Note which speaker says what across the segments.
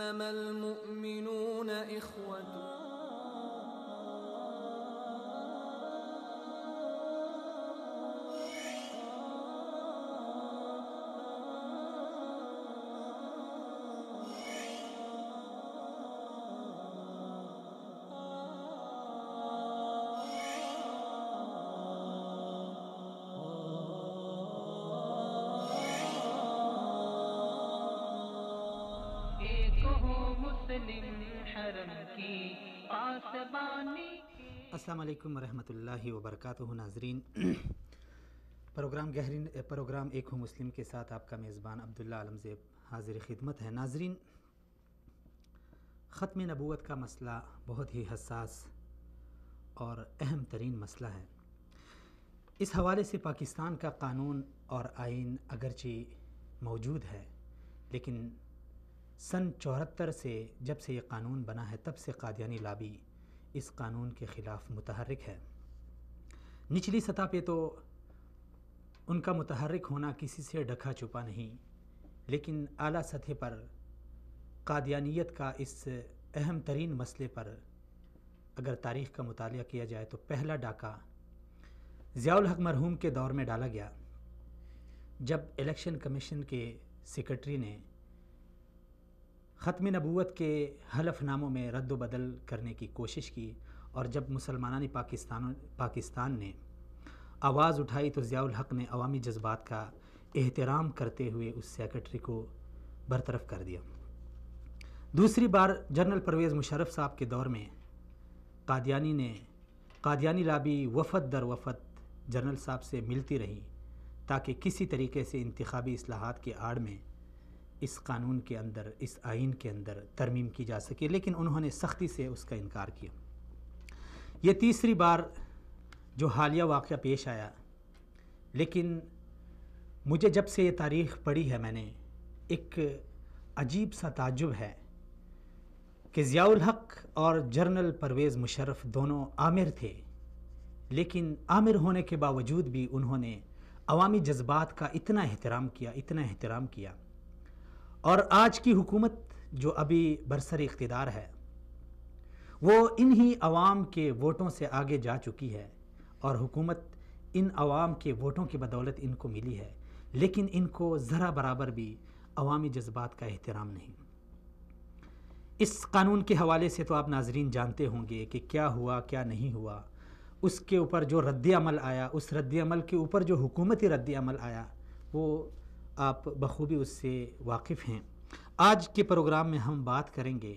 Speaker 1: إنما المؤمنون إخوة.
Speaker 2: السلام علیکم ورحمۃ اللہ وبرکاتہ. ناظرین، پروگرام ایک ہوں مسلم کے ساتھ آپ کا میزبان عبداللہ عالمزیب حاضر خدمت ہے. ناظرین، ختم نبوت کا مسئلہ بہت ہی حساس اور اہم ترین مسئلہ ہے. اس حوالے سے پاکستان کا قانون اور آئین اگرچہ موجود ہے، لیکن سن 74 سے جب سے یہ قانون بنا ہے تب سے قادیانی لابی اس قانون کے خلاف متحرک ہے. نچلی سطح پہ تو ان کا متحرک ہونا کسی سے ڈھکا چھپا نہیں، لیکن اعلیٰ سطح پر قادیانیت کا اس اہم ترین مسئلے پر اگر تاریخ کا مطالعہ کیا جائے تو پہلا ڈاکہ ضیاء الحق مرحوم کے دور میں ڈالا گیا، جب الیکشن کمیشن کے سیکرٹری نے ختم نبوت کے حلف ناموں میں رد و بدل کرنے کی کوشش کی، اور جب مسلمانان پاکستان نے آواز اٹھائی تو ضیاء الحق نے عوامی جذبات کا احترام کرتے ہوئے اس سیکرٹری کو برطرف کر دیا. دوسری بار جنرل پرویز مشرف صاحب کے دور میں قادیانی لابی وفد در وفد جنرل صاحب سے ملتی رہی تاکہ کسی طریقے سے انتخابی اصلاحات کے آڑ میں اس قانون کے اندر، اس آئین کے اندر ترمیم کی جا سکے، لیکن انہوں نے سختی سے اس کا انکار کیا. یہ تیسری بار جو حالیہ واقعہ پیش آیا، لیکن مجھے جب سے یہ تاریخ پڑھی ہے میں نے ایک عجیب سا تعجب ہے کہ ضیاء الحق اور جنرل پرویز مشرف دونوں آمر تھے، لیکن آمر ہونے کے باوجود بھی انہوں نے عوامی جذبات کا اتنا احترام کیا. اور آج کی حکومت جو ابھی برسر اقتدار ہے وہ انہی عوام کے ووٹوں سے آگے جا چکی ہے، اور حکومت ان عوام کے ووٹوں کی بدولت ان کو ملی ہے، لیکن ان کو ذرا برابر بھی عوامی جذبات کا احترام نہیں. اس قانون کے حوالے سے تو آپ ناظرین جانتے ہوں گے کہ کیا ہوا کیا نہیں ہوا، اس کے اوپر جو رد عمل آیا، اس رد عمل کے اوپر جو حکومتی رد عمل آیا، وہ آپ بخوبی اس سے واقف ہیں. آج کے پروگرام میں ہم بات کریں گے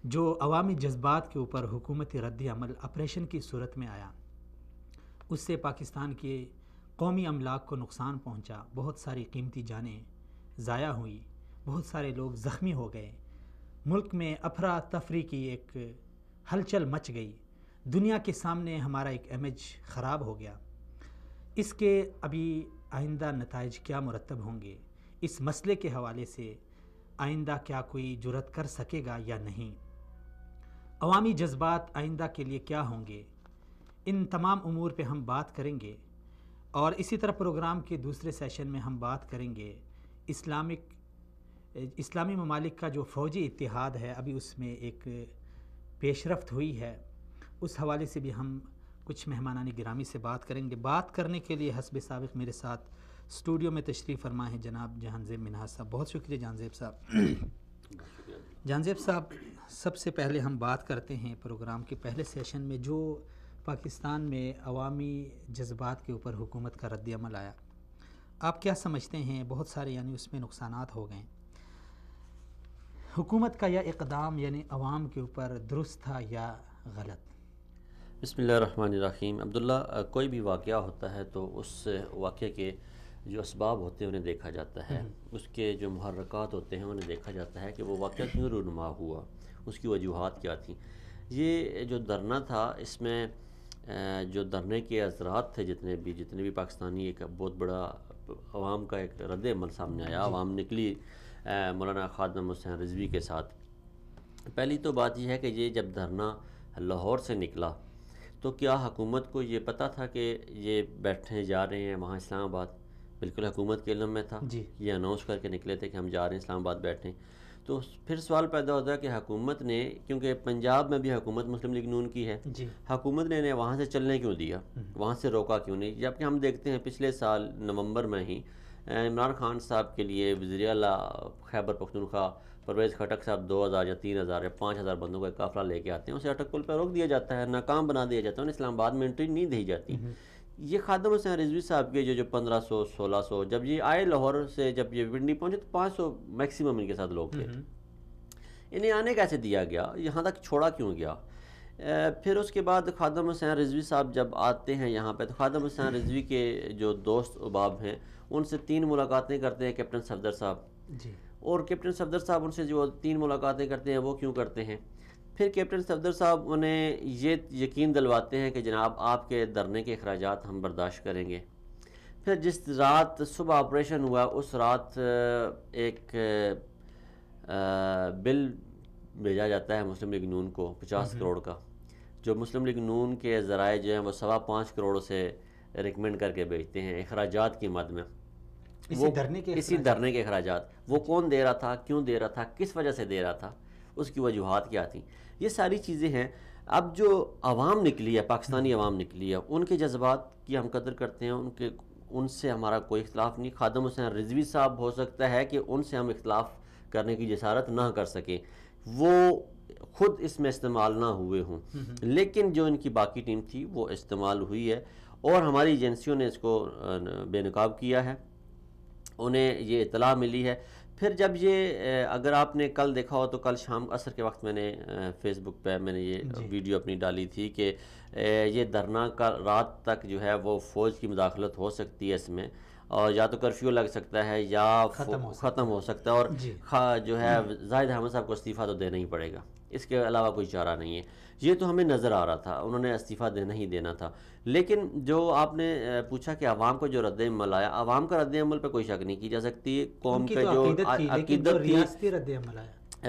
Speaker 2: جو عوامی جذبات کے اوپر حکومتی رد عمل آپریشن کی صورت میں آیا، اس سے پاکستان کے قومی املاک کو نقصان پہنچا، بہت ساری قیمتی جانیں ضائع ہوئی، بہت سارے لوگ زخمی ہو گئے، ملک میں افراتفری کی ایک ہلچل مچ گئی، دنیا کے سامنے ہمارا ایک امیج خراب ہو گیا. اس کے ابھی آئندہ نتائج کیا مرتب ہوں گے، اس مسئلے کے حوالے سے آئندہ کیا کوئی جرأت کر سکے گا یا نہیں، عوامی جذبات آئندہ کے لیے کیا ہوں گے، ان تمام امور پہ ہم بات کریں گے. اور اسی طرح پروگرام کے دوسرے سیشن میں ہم بات کریں گے اسلامی ممالک کا جو فوجی اتحاد ہے، ابھی اس میں ایک پیش رفت ہوئی ہے، اس حوالے سے بھی ہم کچھ مہمانان گرامی سے بات کریں گے. بات کرنے کے لیے حسب سابق میرے ساتھ اسٹوڈیو میں تشریف فرما ہے جناب جہان زیب منہاج صاحب. بہت شکریہ جہان زیب صاحب. جہان زیب صاحب، سب سے پہلے ہم بات کرتے ہیں پروگرام کے پہلے سیشن میں جو پاکستان میں عوامی جذبات کے اوپر حکومت کا رد عمل آیا، آپ کیا سمجھتے ہیں؟ بہت سارے اس میں نقصانات ہو گئے. حکومت کا یہ اقدام عوام کے اوپر درست تھا یا غلط؟
Speaker 3: بسم اللہ الرحمن الرحیم. عبداللہ، کوئی بھی واقعہ ہوتا ہے تو اس واقعے کے جو اسباب ہوتے ہیں انہیں دیکھا جاتا ہے، اس کے جو محرکات ہوتے ہیں انہیں دیکھا جاتا ہے کہ وہ واقعہ کیوں رونما ہوا، اس کی وجوہات کیا تھیں. یہ جو دھرنا تھا، اس میں جو دھرنے کے اثرات تھے جتنے بھی پاکستانی، ایک بہت بڑا عوام کا ایک رد عمل سامنے آیا. عوام نکلی مولانا خادم حسین رضوی کے ساتھ. پہلی تو بات یہ ہے کہ یہ جب دھرنا لاہور سے نکلا تو کیا حکومت کو یہ پتہ تھا کہ یہ بیٹھنے جا رہے ہیں وہاں اسلام آباد؟ بالکل حکومت کے علم میں تھا. یہ اناؤنس کر کے نکلے تھے کہ ہم جا رہے ہیں اسلام آباد بیٹھنے. تو پھر سوال پیدا ہوتا ہے کہ حکومت نے، کیونکہ پنجاب میں بھی حکومت مسلم لیگ نون کی ہے،
Speaker 2: جی
Speaker 3: حکومت نے انہیں وہاں سے چلنے کیوں دیا، وہاں سے روکا کیوں نہیں؟ جبکہ ہم دیکھتے ہیں پچھلے سال نومبر میں ہی عمران خان صاحب کے لیے وزیر اعلیٰ خیبر پختونخوا پرویز خٹک صاحب 2000 یا 3000 یا 5000 بندوں کا ایک قافلہ لے کے آتے ہیں، اسے اٹک پل پہ روک دیا جاتا ہے، ناکام بنا دیا جاتا ہے، انہیں اسلام آباد میں انٹری نہیں دی جاتی۔ یہ خادم حسین رضوی صاحب کے جو 1500 1600 جب یہ آئے لاہور سے، جب یہ پنڈی پہنچے تو 500 میکسیمم ان کے ساتھ لوگ تھے، انہیں آنے کیسے دیا گیا، یہاں تک چھوڑا کیوں گیا؟ پھر اس کے بعد خادم حسین رضوی صاحب جب آتے ہیں یہاں پہ، تو خادم حسین رضوی کے جو دوست احباب ہیں ان سے 3 ملاقاتیں کرتے ہیں کیپٹن صفدر صاحب،
Speaker 2: جی
Speaker 3: اور کیپٹن صفدر صاحب ان سے جو 3 ملاقاتیں کرتے ہیں وہ کیوں کرتے ہیں؟ پھر کیپٹن صفدر صاحب انہیں یہ یقین دلواتے ہیں کہ جناب آپ کے دھرنے کے اخراجات ہم برداشت کریں گے۔ پھر جس رات صبح آپریشن ہوا اس رات ایک بل بھیجا جاتا ہے مسلم لیگ نون کو 50 کروڑ کا، جو مسلم لیگ نون کے ذرائع جو ہیں وہ 5.25 کروڑ سے ریکمینڈ کر کے بھیجتے ہیں اخراجات کی مد میں، اسی دھرنے کے اخراجات۔ وہ کون دے رہا تھا، کیوں دے رہا تھا، کس وجہ سے دے رہا تھا، اس کی وجوہات کیا تھیں، یہ ساری چیزیں ہیں۔ اب جو عوام نکلی ہے، پاکستانی عوام نکلی ہے، ان کے جذبات کی ہم قدر کرتے ہیں، ان سے ہمارا کوئی اختلاف نہیں۔ خادم حسین رضوی صاحب ہو سکتا ہے کہ ان سے ہم اختلاف کرنے کی جسارت نہ کر سکیں، وہ خود اس میں استعمال نہ ہوئے ہوں، لیکن جو ان کی باقی ٹیم تھی وہ استعمال ہوئی ہے، اور ہماری ایجنسیوں نے اس کو بے نقاب کیا ہے، انہیں یہ اطلاع ملی ہے۔ پھر جب یہ اگر آپ نے کل دیکھا ہو تو کل شام عصر کے وقت میں نے فیس بک پہ میں نے یہ ویڈیو اپنی ڈالی تھی کہ یہ دھرنا کا رات تک جو ہے وہ فوج کی مداخلت ہو سکتی ہے اس میں، اور یا تو کرفیو لگ سکتا ہے یا ختم ہو سکتا ہے، اور جو ہے زاہد احمد صاحب کو استعفیٰ تو دینا ہی پڑے گا، اس کے علاوہ کوئی چارہ نہیں ہے۔ یہ تو ہمیں نظر آ رہا تھا، انہوں نے استعفیٰ نہیں دینا تھا۔ لیکن جو آپ نے پوچھا کہ عوام کو جو رد عمل آیا، عوام کا رد عمل پہ کوئی شک نہیں کی جا سکتی، قوم کا جو عقیدت تھی،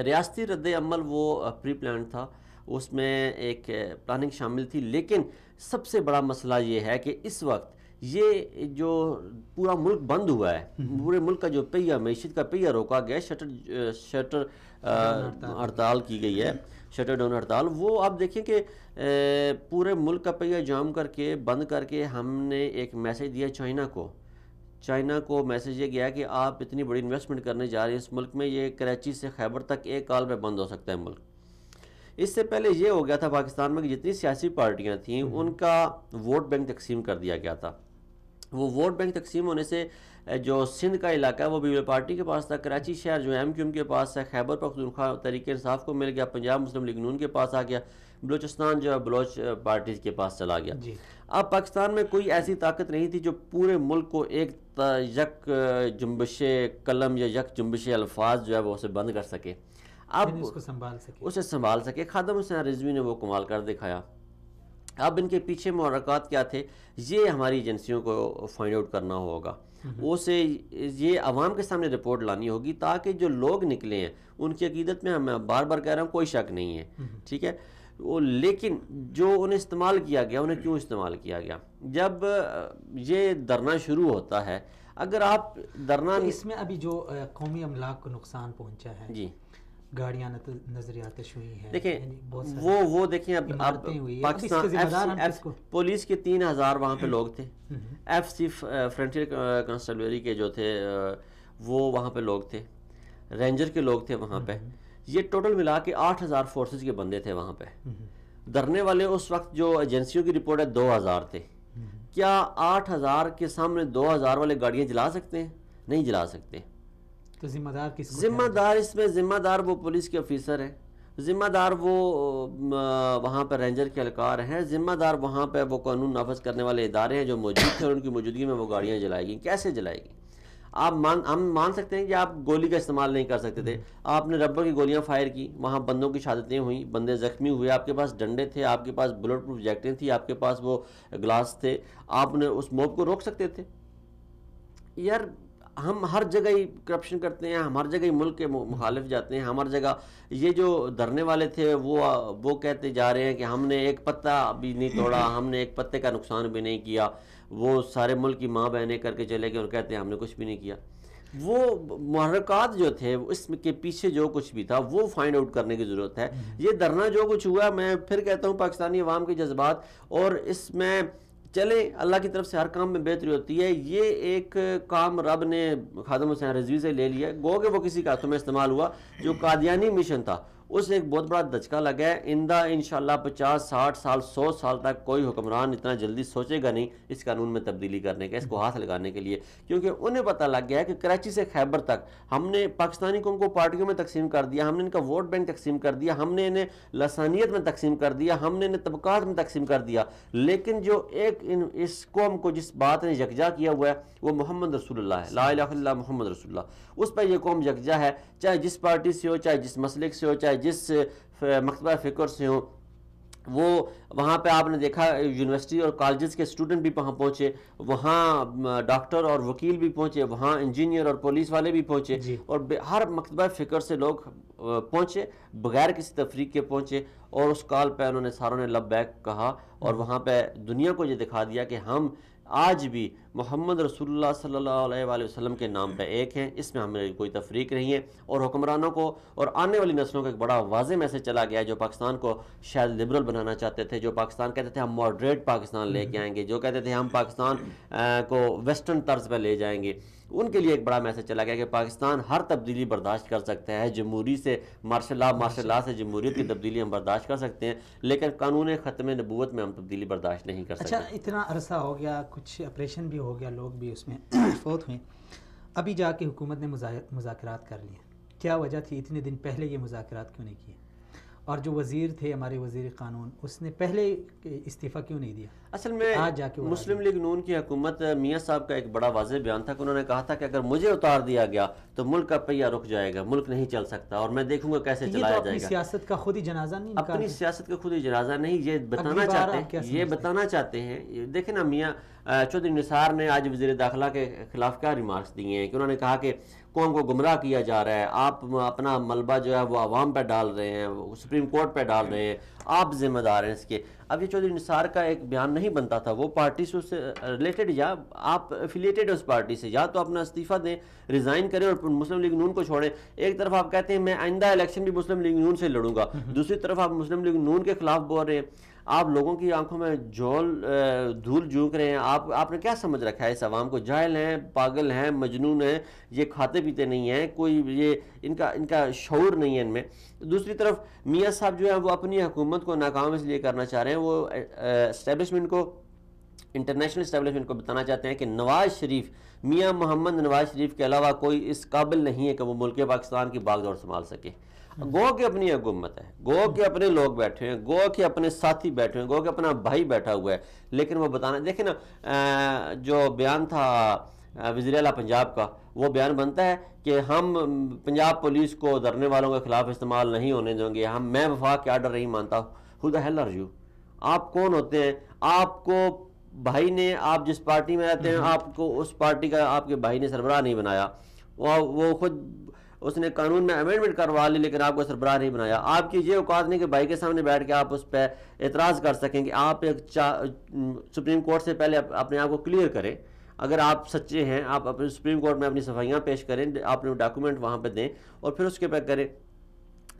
Speaker 3: ریاستی رد عمل وہ پری پلانڈ تھا، اس میں ایک پلاننگ شامل تھی۔ لیکن سب سے بڑا مسئلہ یہ ہے کہ اس وقت یہ جو پورا ملک بند ہوا ہے، پورے ملک کا جو پہیہ، معیشت کا پہیہ روکا گیا، شٹر ہڑتال کی گئی ہے، شٹر ڈاؤن ہڑتال، وہ آپ دیکھیں کہ پورے ملک کا پہیہ جام کر کے بند کر کے ہم نے ایک میسج دیا چائنا کو میسج یہ گیا کہ آپ اتنی بڑی انویسٹمنٹ کرنے جا رہے ہیں اس ملک میں، یہ کراچی سے خیبر تک ایک کال پہ بند ہو سکتا ہے ملک۔ اس سے پہلے یہ ہو گیا تھا پاکستان میں کہ جتنی سیاسی پارٹیاں تھیں ان کا ووٹ بینک تقسیم کر دیا گیا تھا۔ وہ ووٹ بینک تقسیم ہونے سے جو سندھ کا علاقہ ہے وہ پیپلز پارٹی کے پاس تھا، کراچی شہر جو ایم کیو ایم کے پاس ہے، خیبر پختونخوا تحریک انصاف کو مل گیا، پنجاب مسلم لیگ نون کے پاس آ گیا، بلوچستان جو ہے بلوچ پارٹیز کے پاس چلا گیا۔ اب پاکستان میں کوئی ایسی طاقت نہیں تھی جو پورے ملک کو ایک یک جنبش قلم یا یک جنبش الفاظ جو ہے وہ اسے بند کر سکے، اب اسے سنبھال سکے۔ خادم حسین رضوی نے وہ کمال کر دکھایا۔ اب ان کے پیچھے محرکات کیا تھے، یہ ہماری ایجنسیوں کو فائنڈ آؤٹ کرنا ہوگا، اسے یہ عوام کے سامنے رپورٹ لانی ہوگی تاکہ جو لوگ نکلے ہیں ان کی عقیدت میں میں بار بار کہہ رہا ہوں کوئی شک نہیں ہے، ٹھیک ہے، لیکن جو انہیں استعمال کیا گیا، انہیں کیوں استعمال کیا گیا؟ جب یہ دھرنا شروع ہوتا ہے، اگر آپ دھرنا
Speaker 2: اس میں ابھی جو قومی املاک کو نقصان پہنچا ہے،
Speaker 3: جی
Speaker 2: گاڑیاں نظریاتش ہوئی ہیں،
Speaker 3: دیکھیں وہ دیکھیں اب پاکستان پولیس کے 3000 وہاں پہ لوگ تھے، ایف سی فرنٹیئر کانسٹیبلری کے جو تھے وہ وہاں پہ لوگ تھے، رینجر کے لوگ تھے وہاں پہ، یہ ٹوٹل ملا کے 8000 فورسز کے بندے تھے وہاں پہ۔ دھرنے والے اس وقت جو ایجنسیوں کی رپورٹ ہے 2000 تھے، کیا 8000 کے سامنے 2000 والے گاڑیاں جلا سکتے ہیں؟ نہیں جلا سکتے۔
Speaker 2: تو ذمہ دار کس کو؟
Speaker 3: ذمہ دار اس میں ذمہ دار وہ پولیس کے آفیسر ہیں، ذمہ دار وہ وہاں پہ رینجر کے اہلکار ہیں، ذمہ دار وہاں پہ وہ قانون نافذ کرنے والے ادارے ہیں جو موجود تھے، اور ان کی موجودگی میں وہ گاڑیاں جلائے گی۔ کیسے جلائے گی؟ ہم مان سکتے ہیں کہ آپ گولی کا استعمال نہیں کر سکتے تھے، آپ نے ربر کی گولیاں فائر کی، وہاں بندوں کی شہادتیں ہوئیں، بندے زخمی ہوئے، آپ کے پاس ڈنڈے تھے، آپ کے پاس بلٹ پروف جیکٹیں تھیں، آپ کے پاس وہ گلاس تھے، آپ نے اس موب کو روک سکتے تھے۔ یار ہم ہر جگہ ہی کرپشن کرتے ہیں، ہم ہر جگہ ہی ملک کے مخالف جاتے ہیں، ہم ہر جگہ یہ جو دھرنے والے تھے وہ کہتے جا رہے ہیں کہ ہم نے ایک پتا بھی نہیں توڑا، ہم نے ایک پتے کا نقصان بھی نہیں کیا، وہ سارے ملک کی ماں بہنیں کر کے چلے گئے اور کہتے ہیں ہم نے کچھ بھی نہیں کیا۔ وہ محرکات جو تھے اس کے پیچھے جو کچھ بھی تھا وہ فائنڈ آؤٹ کرنے کی ضرورت ہے. یہ دھرنا جو کچھ ہوا، میں پھر کہتا ہوں پاکستانی عوام کے جذبات، اور اس میں چلیں اللہ کی طرف سے ہر کام میں بہتری ہوتی ہے. یہ ایک کام رب نے خادم حسین رضوی سے لے لیا، گو کہ وہ کسی کا ہاتھوں میں استعمال ہوا. جو قادیانی مشن تھا اس ایک بہت بڑا دھچکا لگا ہے. آئندہ انشاءاللہ 50 60 سال 100 سال تک کوئی حکمران اتنا جلدی سوچے گا نہیں اس قانون میں تبدیلی کرنے کا، اس کو ہاتھ لگانے کے لیے، کیونکہ انہیں پتہ لگ گیا ہے کہ کراچی سے خیبر تک ہم نے پاکستانی قوم کو پارٹیوں میں تقسیم کر دیا، ہم نے ان کا ووٹ بینک تقسیم کر دیا، ہم نے انہیں لسانیت میں تقسیم کر دیا، ہم نے انہیں طبقات میں تقسیم کر دیا. لیکن جو ایک اس قوم کو جس بات نے یکجا کیا ہوا ہے وہ محمد رسول اللہ ہے، لا الہ الا اللہ محمد رسول اللہ. اس پر یہ قوم یکجا ہے، چاہے جس پارٹی سے ہو، چاہے جس مسلک سے ہو، چاہے جس مکتبہ فکر سے ہوں. وہ وہاں پہ آپ نے دیکھا یونیورسٹی اور کالجز کے اسٹوڈنٹ بھی وہاں پہنچے، وہاں ڈاکٹر اور وکیل بھی پہنچے، وہاں انجینئر اور پولیس والے بھی پہنچے، اور ہر مکتبہ فکر سے لوگ پہنچے، بغیر کسی تفریق کے پہنچے، اور اس کال پہ انہوں نے ساروں نے لبیک کہا، اور وہاں پہ دنیا کو یہ دکھا دیا کہ ہم آج بھی محمد رسول اللہ صلی اللہ علیہ وآلہ وسلم کے نام پہ ایک ہیں، اس میں ہمیں کوئی تفریق نہیں ہے. اور حکمرانوں کو اور آنے والی نسلوں کو ایک بڑا واضح میسج چلا گیا ہے، جو پاکستان کو شاید لبرل بنانا چاہتے تھے، جو پاکستان کہتے تھے ہم ماڈریٹ پاکستان لے کے آئیں گے، جو کہتے تھے ہم پاکستان کو ویسٹرن طرز پہ لے جائیں گے، ان کے لیے ایک بڑا میسج چلا گیا کہ پاکستان ہر تبدیلی برداشت کر سکتا ہے. جمہوری سے مارشل لا سے جمہوریت کی تبدیلی ہم برداشت کر سکتے ہیں، لیکن قانون ختم نبوت میں ہم تبدیلی برداشت نہیں کر سکتے.
Speaker 2: اچھا، اتنا عرصہ ہو گیا، کچھ آپریشن بھی ہو گیا، لوگ بھی اس میں فوت ہوئے، ابھی جا کے حکومت نے مذاکرات کر لیے. کیا وجہ تھی اتنے دن پہلے یہ مذاکرات کیوں نہیں کیے؟ اور جو وزیر تھے ہمارے وزیر قانون، اس نے پہلے استعفیٰ کیوں نہیں دیا؟
Speaker 3: اصل میں مسلم لیگ نون کی حکومت، میاں صاحب کا ایک بڑا واضح بیان تھا کہ انہوں نے کہا تھا کہ اگر مجھے اتار دیا گیا تو ملک کا پہیہ رک جائے گا، ملک نہیں چل سکتا، اور میں دیکھوں گا کیسے چلایا جائے گا.
Speaker 2: اپنی سیاست کا خود ہی جنازہ نہیں نکالتے،
Speaker 3: اپنی سیاست کا خود ہی جنازہ نہیں، یہ بتانا چاہتے ہیں. دیکھیں نا، میاں چودھری نثار نے آج وزیر داخلہ کے خلاف کیا ریمارکس دیے ہیں کہ انہوں نے کہا کہ قوم کو گمراہ کیا جا رہا ہے، آپ اپنا ملبہ جو ہے وہ عوام پہ ڈال رہے ہیں، سپریم کورٹ پہ ڈال رہے ہیں، آپ ذمہ دار ہیں اس کے. اب یہ چودھری نثار کا ایک بیان نہیں بنتا تھا، وہ پارٹی سے اس سے ریلیٹڈ، یا آپ افیلیٹڈ اس پارٹی سے، یا تو اپنا استعفیٰ دیں، ریزائن کریں اور مسلم لیگ نون کو چھوڑیں. ایک طرف آپ کہتے ہیں میں آئندہ الیکشن بھی مسلم لیگ نون سے لڑوں گا، دوسری طرف آپ مسلم لیگ نون کے خلاف بول رہے ہیں. آپ لوگوں کی آنکھوں میں دھول جھونک رہے ہیں. آپ نے کیا سمجھ رکھا ہے اس عوام کو؟ جاہل ہیں، پاگل ہیں، مجنون ہیں، یہ کھاتے پیتے نہیں ہیں، کوئی یہ ان کا شعور نہیں ہے ان میں. دوسری طرف میاں صاحب جو ہے وہ اپنی حکومت کو ناکام اس لیے کرنا چاہ رہے ہیں، وہ اسٹیبلشمنٹ کو، انٹرنیشنل اسٹیبلشمنٹ کو بتانا چاہتے ہیں کہ نواز شریف، میاں محمد نواز شریف کے علاوہ کوئی اس قابل نہیں ہے کہ وہ ملک پاکستان کی باغ دوڑ سنبھال سکے. گو کہ اپنی حکومت ہے، گو کہ اپنے لوگ بیٹھے ہیں، گو کہ اپنے ساتھی بیٹھے ہیں، گو کہ اپنا بھائی بیٹھا ہوا ہے، لیکن وہ بتانا. دیکھیں نا، جو بیان تھا وزیر اعلیٰ پنجاب کا، وہ بیان بنتا ہے کہ ہم پنجاب پولیس کو دھرنے والوں کے خلاف استعمال نہیں ہونے دیں گے، میں وفاق کے آرڈر نہیں مانتا. Who the hell are you؟ آپ کون ہوتے ہیں؟ آپ کو بھائی نے، آپ جس پارٹی میں رہتے ہیں، آپ کو اس پارٹی کا آپ کے بھائی نے سربراہ نہیں بنایا، وہ خود اس نے قانون میں امینڈمنٹ کروا لی لیکن آپ کو سربراہ نہیں بنایا. آپ کی یہ اوقات نہیں کہ بھائی کے سامنے بیٹھ کے آپ اس پہ اعتراض کر سکیں کہ آپ ایک سپریم کورٹ سے پہلے اپنے آپ کو کلیئر کریں. اگر آپ سچے ہیں، آپ اپنے سپریم کورٹ میں اپنی صفائیاں پیش کریں، اپنے ڈاکومنٹ وہاں پہ دیں اور پھر اس کے پہ کریں.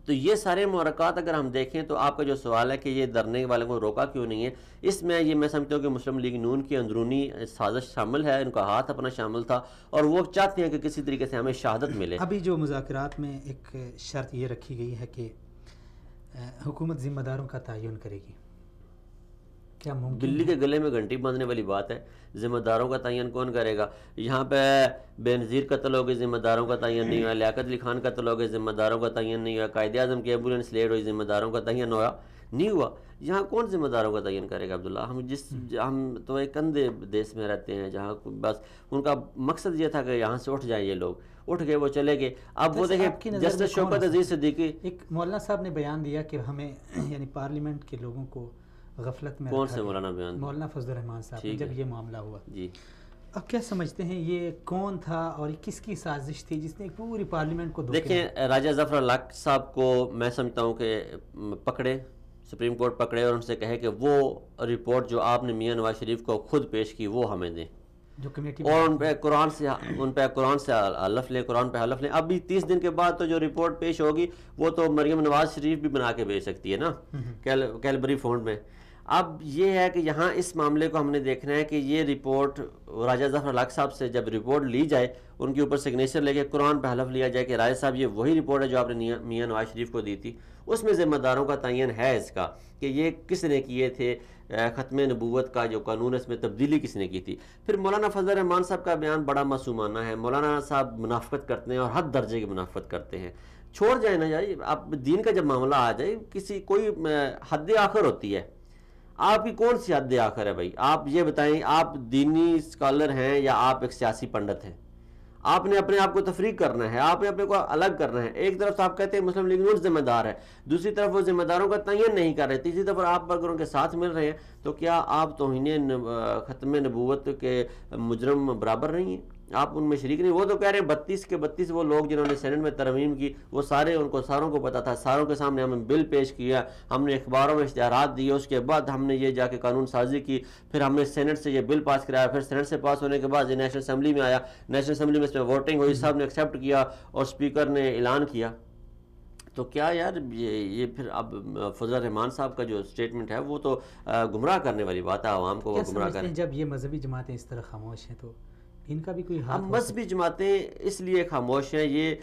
Speaker 3: تو یہ سارے محرکات اگر ہم دیکھیں تو آپ کا جو سوال ہے کہ یہ دھرنے والوں کو روکا کیوں نہیں ہے، اس میں یہ میں سمجھتا ہوں کہ مسلم لیگ نون کی اندرونی سازش شامل ہے، ان کا ہاتھ اپنا شامل تھا، اور وہ چاہتے ہیں کہ کسی طریقے سے ہمیں شہادت ملے.
Speaker 2: ابھی جو مذاکرات میں ایک شرط یہ رکھی گئی ہے کہ حکومت ذمہ داروں کا تعین کرے گی، کیا ممکن؟
Speaker 3: دلی کے گلے میں گھنٹی باندھنے والی بات ہے. ذمہ داروں کا تعین کون کرے گا؟ یہاں پہ بے نظیر قتل ہو گئے، ذمہ داروں کا تعین نہیں ہوا. لیاقت علی خان قتل ہو گئے، ذمہ داروں کا تعین نہیں ہوا. قائد اعظم کی ایمبولینس لیٹ ہوئی، ذمہ داروں کا تعین نہیں ہوا. یہاں کون ذمہ داروں کا تعین کرے گا عبداللہ؟ ہم تو ایک اندھے دیس میں رہتے ہیں جہاں بس ان کا مقصد یہ تھا کہ یہاں سے اٹھ جائیں، یہ لوگ اٹھ گئے، وہ چلے گئے. اب وہ دیکھیں جسٹس شوکت عزیز صدیقی،
Speaker 2: ایک مولانا صاحب نے بیان دیا کہ ہمیں یعنی پارلیمنٹ کے لوگوں کو غفلت میں،
Speaker 3: کون سے مولانا بیان؟
Speaker 2: مولانا فضل الرحمان صاحب، جب یہ معاملہ ہوا.
Speaker 3: جی،
Speaker 2: اب کیا سمجھتے ہیں یہ کون تھا اور یہ کس کی سازش تھی جس نے پوری پارلیمنٹ کو
Speaker 3: دیکھیں راجہ ظفر الحق صاحب کو میں سمجھتا ہوں کہ پکڑے، سپریم کورٹ پکڑے اور ان سے کہے کہ وہ رپورٹ جو آپ نے میاں نواز شریف کو خود پیش کی وہ ہمیں دیں.
Speaker 2: جو کمیٹی
Speaker 3: اور ان پہ قرآن سے حلف لیں، قرآن پہ حلف لیں. ابھی 30 دن کے بعد تو جو رپورٹ پیش ہوگی وہ تو مریم نواز شریف بھی بنا کے بھیج سکتی ہے نا کیلبری فونڈ میں. اب یہ ہے کہ یہاں اس معاملے کو ہم نے دیکھنا ہے کہ یہ رپورٹ راجہ ظفر الحق صاحب سے جب رپورٹ لی جائے، ان کے اوپر سگنیچر لے کے قرآن پہ حلف لیا جائے کہ راجہ صاحب یہ وہی رپورٹ ہے جو آپ نے میاں نواز شریف کو دی تھی. اس میں ذمہ داروں کا تعین ہے اس کا کہ یہ کس نے کیے تھے، ختم نبوت کا جو قانون ہے اس میں تبدیلی کس نے کی تھی. پھر مولانا فضل الرحمان صاحب کا بیان بڑا معصومانہ ہے. مولانا صاحب منافقت کرتے ہیں اور حد درجے کی منافقت کرتے ہیں. چھوڑ جائیں نا یار، اب دین کا جب معاملہ آ جائے کوئی حد آخر ہوتی ہے. آپ کی کون سی حد آخر ہے بھائی؟ آپ یہ بتائیں، آپ دینی اسکالر ہیں یا آپ ایک سیاسی پنڈت ہیں؟ آپ نے اپنے آپ کو تفریق کرنا ہے، آپ نے اپنے کو الگ کرنا ہے. ایک طرف آپ کہتے ہیں مسلم لیگ نون ذمہ دار ہے، دوسری طرف وہ ذمہ داروں کا تعین نہیں کر رہے، تیسری طرف آپ اگر ان کے ساتھ مل رہے ہیں تو کیا آپ توہین ختم نبوت کے مجرم برابر نہیں ہیں؟ آپ ان میں شریک نہیں. وہ تو کہہ رہے ہیں 32 کے 32 وہ لوگ جنہوں نے سینٹ میں ترمیم کی، وہ ساروں کو پتا تھا، ساروں کے سامنے ہم نے بل پیش کیا، ہم نے اخباروں میں اشتہارات دیے، اس کے بعد ہم نے یہ جا کے قانون سازی کی، پھر ہم نے سینٹ سے یہ بل پاس کرایا، پھر سینٹ سے پاس ہونے کے بعد یہ نیشنل اسمبلی میں آیا، نیشنل اسمبلی میں اس میں ووٹنگ ہوئی، صاحب نے ایکسیپٹ کیا اور اسپیکر نے اعلان کیا. تو کیا یار یہ پھر اب فضل الرحمان صاحب کا جو اسٹیٹمنٹ ہے وہ تو گمراہ کرنے والی بات ہے، عوام کو وہ گمراہ کریں.
Speaker 2: جب یہ مذہبی جماعتیں اس طرح خاموش ہیں تو ان کا بھی کوئی
Speaker 3: اب مذہبی جماعتیں اس لیے خاموش ہیں، یہ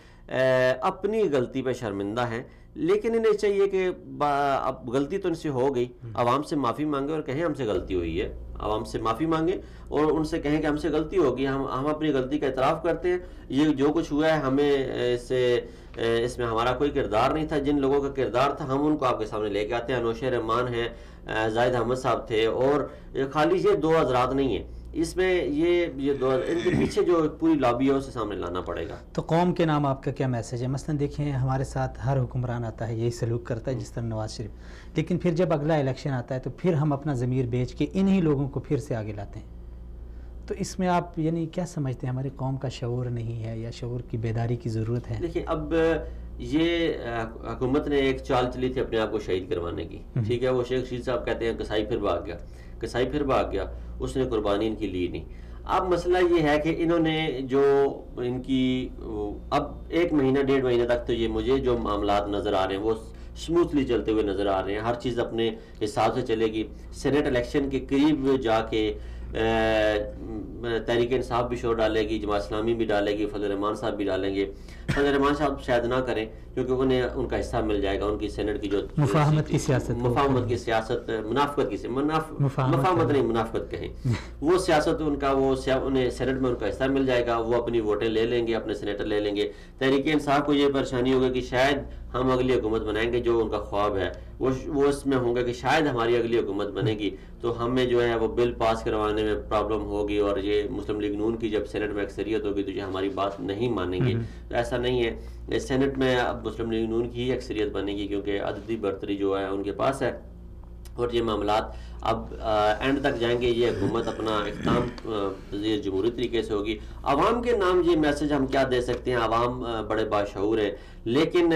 Speaker 3: اپنی غلطی پہ شرمندہ ہیں، لیکن انہیں چاہیے کہ اب غلطی تو ان سے ہو گئی، عوام سے معافی مانگے اور کہیں ہم سے غلطی ہوئی ہے، عوام سے معافی مانگے اور ان سے کہیں کہ ہم سے غلطی ہوگی، ہم اپنی غلطی کا اعتراف کرتے ہیں، یہ جو کچھ ہوا ہے ہمیں اس میں ہمارا کوئی کردار نہیں تھا، جن لوگوں کا کردار تھا ہم ان کو آپ کے سامنے لے کے آتے ہیں. انوشہ رحمان ہیں، زاہد احمد صاحب تھے، اور خالی یہ دو حضرات نہیں ہیں، اس میں یہ دو ان کے پیچھے جو پوری لابی ہے اسے سامنے لانا پڑے گا.
Speaker 2: تو قوم کے نام آپ کا کیا میسج ہے؟ مثلا دیکھیں ہمارے ساتھ ہر حکمران آتا ہے یہی سلوک کرتا ہے جس طرح نواز شریف، لیکن پھر جب اگلا الیکشن آتا ہے تو پھر ہم اپنا ضمیر بیچ کے انہی لوگوں کو پھر سے آگے لاتے ہیں. تو اس میں آپ یعنی کیا سمجھتے ہیں، ہماری قوم کا شعور نہیں ہے یا شعور کی بیداری کی ضرورت ہے؟
Speaker 3: دیکھیں اب یہ حکومت نے ایک چال چلی تھی اپنے آپ کو شہید کروانے کی، ٹھیک ہے، وہ شیخ رشید صاحب کہتے ہیں کسائی پھر بھاگ گیا، اس نے قربانی ان کی لی نہیں. اب مسئلہ یہ ہے کہ انہوں نے جو ان کی اب 1 مہینہ 1.5 مہینہ تک تو یہ مجھے جو معاملات نظر آ رہے ہیں وہ سموتھلی چلتے ہوئے نظر آ رہے ہیں، ہر چیز اپنے حساب سے چلے گی. سینٹ الیکشن کے قریب جا کے تحریک انصاف بھی شور ڈالے گی، جماعت اسلامی بھی ڈالے گی، فضل الرحمان صاحب بھی ڈالیں گے. فضل الرحمان صاحب شاید نہ کریں کیونکہ انہیں ان کا حصہ مل جائے گا، ان کی سینٹ کی جو
Speaker 2: مفاہمت کی سیاست
Speaker 3: مفاہمت نہیں منافقت کہیں، وہ سیاست ان کا، وہ انہیں سینٹ میں ان کا حصہ مل جائے گا، وہ اپنی ووٹیں لے لیں گے، اپنے سینیٹر لے لیں گے. تحریک انصاف کو یہ پریشانی ہوگی کہ شاید ہم اگلی حکومت بنائیں گے، جو ان کا خواب ہے وہ اس میں ہوں گا کہ شاید ہماری اگلی حکومت بنے گی تو ہمیں جو ہے وہ بل پاس کروانے میں پرابلم ہوگی، اور یہ مسلم لیگ نون کی جب سینٹ میں اکثریت ہوگی تو یہ ہماری بات نہیں مانیں گے. تو ایسا نہیں ہے، سینٹ میں اب مسلم لیگ نون کی ہی اکثریت بنے گی کیونکہ عددی برتری جو ہے ان کے پاس ہے، اور یہ معاملات اب اینڈ تک جائیں گے. یہ حکومت اپنا اختتام پذیر جمہوری طریقے سے ہوگی. عوام کے نام یہ میسج ہم کیا دے سکتے ہیں؟ عوام بڑے باشعور ہیں، لیکن